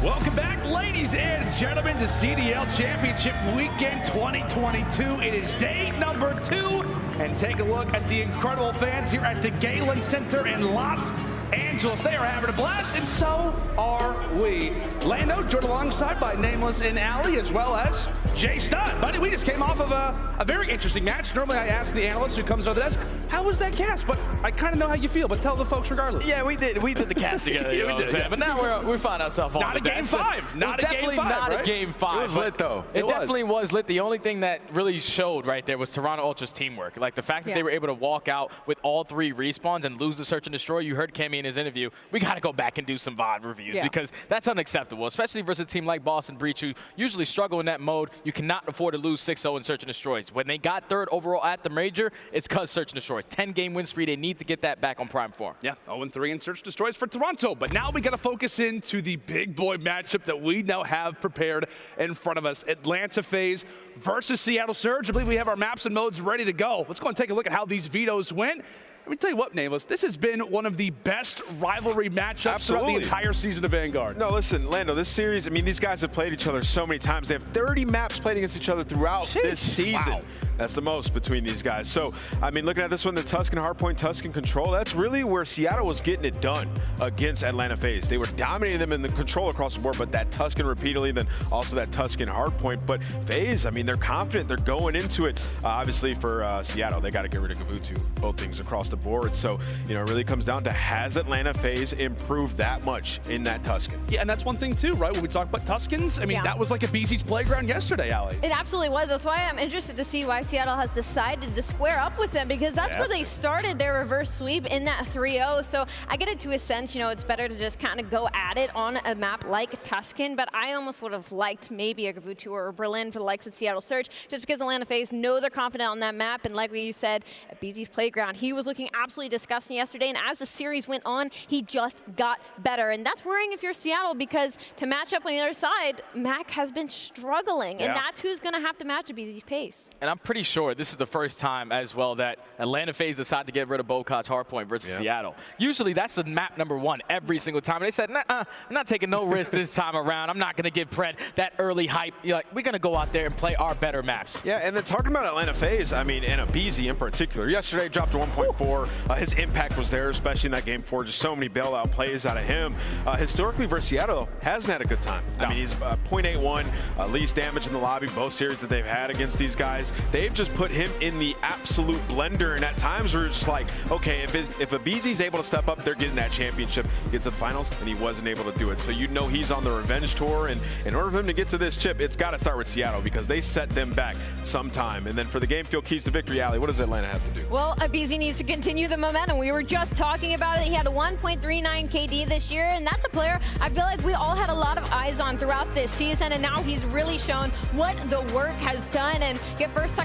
Welcome back, ladies and gentlemen, to CDL Championship Weekend 2022. It is day number 2. And take a look at the incredible fans here at the Galen Center in Los Angeles. They are having a blast, and so are we. Lando joined alongside by Nameless and aLLeY, as well as Jay Stud. Buddy, we just came off of a very interesting match. Normally I ask the analyst who comes over the desk, how was that cast? But I kind of know how you feel, but tell the folks regardless. Yeah, we did the cast together. You know what I'm saying? But now we find ourselves on not a game 5. Not a game 5, not right? a game 5. It was lit, though. It definitely was lit. The only thing that really showed right there was Toronto Ultra's teamwork. Like the fact that they were able to walk out with all 3 respawns and lose the search and destroy. You heard Cammy in his interview. We got to go back and do some VOD reviews because that's unacceptable, especially versus a team like Boston Breach, who usually struggle in that mode. You cannot afford to lose 6-0 in search and destroys. When they got 3rd overall at the major, it's because search and destroys. 10-game win streak. They need to get that back on prime form. Yeah, 0-3 in search and destroys for Toronto. But now we got to focus into the big boy matchup that we now have prepared in front of us. Atlanta FaZe versus Seattle Surge. I believe we have our maps and modes ready to go. Let's go and take a look at how these vetoes went. Let me tell you what, Nameless, this has been one of the best rivalry matchups throughout the entire season of Vanguard. No, listen, Lando, this series, I mean, these guys have played each other so many times. They have 30 maps played against each other throughout this season. Wow. That's the most between these guys. So, I mean, looking at this one, the Tuscan hardpoint, Tuscan control, that's really where Seattle was getting it done against Atlanta FaZe. They were dominating them in the control across the board, but that Tuscan repeatedly, then also that Tuscan hardpoint. But FaZe, I mean, they're confident. They're going into it. Obviously, for Seattle, they got to get rid of Gavutu, both things across the board. So, you know, it really comes down to, has Atlanta FaZe improved that much in that Tuscan? Yeah, and that's one thing, too, right? When we talk about Tuscans, I mean, that was like aBeZy's playground yesterday, aLLeY. It absolutely was. That's why I'm interested to see why Seattle has decided to square up with them, because that's where they started their reverse sweep in that 3-0. So I get it to a sense, you know, it's better to just kind of go at it on a map like Tuscan, but I almost would have liked maybe a Gavutu or a Berlin for the likes of Seattle Surge, just because Atlanta FaZe know they're confident on that map, and like you said, aBeZy's playground, he was looking absolutely disgusting yesterday, and as the series went on, he just got better, and that's worrying if you're Seattle, because to match up on the other side, Mack has been struggling, and that's who's going to have to match aBeZy's pace. And I'm pretty sure this is the first time as well that Atlanta FaZe decided to get rid of Bocat's hardpoint versus Seattle. Usually that's the map #1 every single time. And they said, nah, I'm not taking no risk this time around. I'm not going to give Pred that early hype. You're like, we're going to go out there and play our better maps. Yeah, and then talking about Atlanta FaZe, I mean, and aBeZy in particular, yesterday dropped to 1.4. His impact was there, especially in that game 4. Just so many bailout plays out of him. Historically versus Seattle, hasn't had a good time. I mean, he's 0.81, least damage in the lobby, both series that they've had against these guys. They've just put him in the absolute blender, and at times we're just like, okay, if aBeZy's able to step up, they're getting that championship, get to the finals, and he wasn't able to do it. So you know he's on the revenge tour, and in order for him to get to this chip, it's got to start with Seattle, because they set them back sometime. And then for the game field keys to victory, aLLeY, what does Atlanta have to do? Well, aBeZy needs to continue the momentum. We were just talking about it. He had a 1.39 KD this year, and that's a player I feel like we all had a lot of eyes on throughout this season, and now he's really shown what the work has done, and get first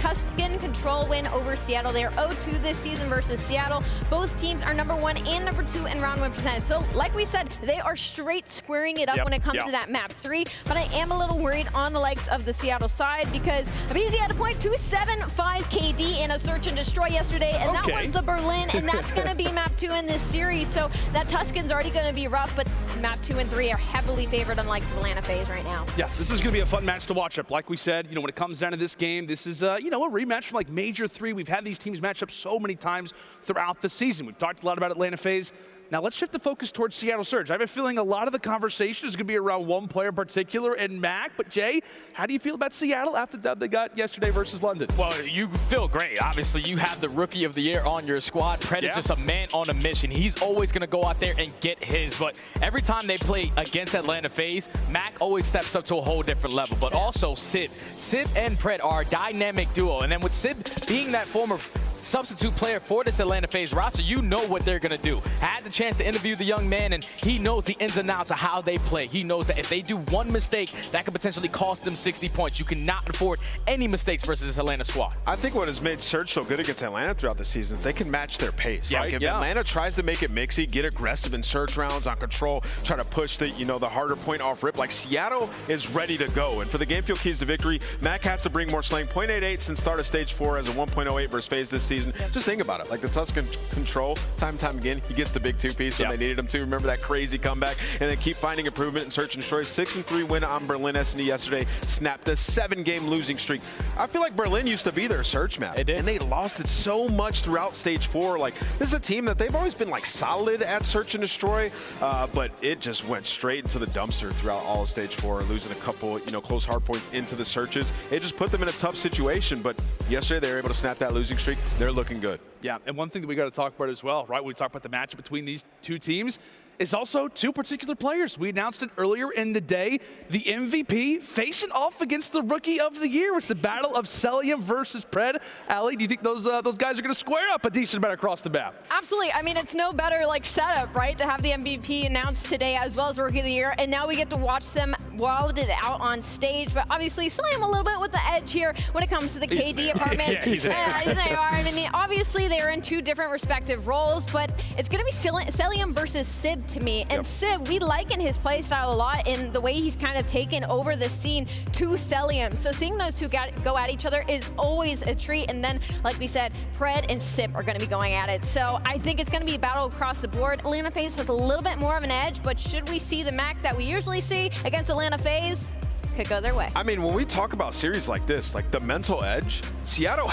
Tuscan control win over Seattle. They are 0-2 this season versus Seattle. Both teams are #1 and #2 in round win percentage. So like we said, they are straight squaring it up when it comes to that map 3. But I am a little worried on the likes of the Seattle side because aBeZy had a .275 KD in a search and destroy yesterday, and that was the Berlin, and that's going to be map 2 in this series. So that Tuscan's already going to be rough, but map 2 and 3 are heavily favored on likes of Atlanta FaZe right now. Yeah, this is going to be a fun match to watch up. Like we said, when it comes down to this game, this is a rematch from like Major 3. We've had these teams match up so many times throughout the season. We've talked a lot about Atlanta FaZe. Now let's shift the focus towards Seattle Surge. I have a feeling a lot of the conversation is going to be around one player in particular in Mack. But Jay, how do you feel about Seattle after the dub they got yesterday versus London? Well, you feel great. Obviously, you have the Rookie of the Year on your squad. Pred is just a man on a mission. He's always going to go out there and get his. But every time they play against Atlanta FaZe, Mack always steps up to a whole different level. But also Simp. Simp and Pred are a dynamic duo. And then with Simp being that former substitute player for this Atlanta FaZe roster, you know what they're going to do. I had the chance to interview the young man, and he knows the ins and outs of how they play. He knows that if they do one mistake, that could potentially cost them 60 points. You cannot afford any mistakes versus this Atlanta squad. I think what has made Surge so good against Atlanta throughout the season is they can match their pace. Like if Atlanta tries to make it mixy, get aggressive in Surge rounds on control, try to push the the harder point off rip, like Seattle is ready to go. And for the game field keys to victory, Mack has to bring more slang. 0.88 since start of stage 4 as a 1.08 versus FaZe this season. Just think about it. Like the Tuscan control, time again, he gets the big 2-piece when they needed him to. Remember that crazy comeback, and then keep finding improvement in search and destroy. 6-3 win on Berlin S&D yesterday. Snapped a 7-game losing streak. I feel like Berlin used to be their search map, and they lost it so much throughout stage 4. Like this is a team that they've always been like solid at search and destroy, but it just went straight into the dumpster throughout all of stage 4, losing a couple close hard points into the searches. It just put them in a tough situation, but yesterday they were able to snap that losing streak. They're looking good. Yeah, and one thing that we got to talk about as well, right? When we talk about the matchup between these two teams, is also two particular players. We announced it earlier in the day. The MVP facing off against the Rookie of the Year. It's the battle of Cellium versus Pred. aLLeY, do you think those guys are going to square up a decent amount across the map? Absolutely. I mean, it's no better setup, right? To have the MVP announced today as well as Rookie of the Year, and now we get to watch them wild it out on stage. But obviously, Cellium a little bit with the edge here when it comes to the KD department. They are. I mean, obviously they are in two different respective roles, but it's going to be Cellium versus Sib to me. And Sib, we liken his playstyle a lot in the way he's kind of taken over the scene to Cellium. So seeing those two go at each other is always a treat. And then, like we said, Pred and Sib are going to be going at it. So I think it's going to be a battle across the board. Atlanta FaZe has a little bit more of an edge, but should we see the Mack that we usually see against Atlanta FaZe? Could go their way. I mean, when we talk about series like this, like the mental edge, Seattle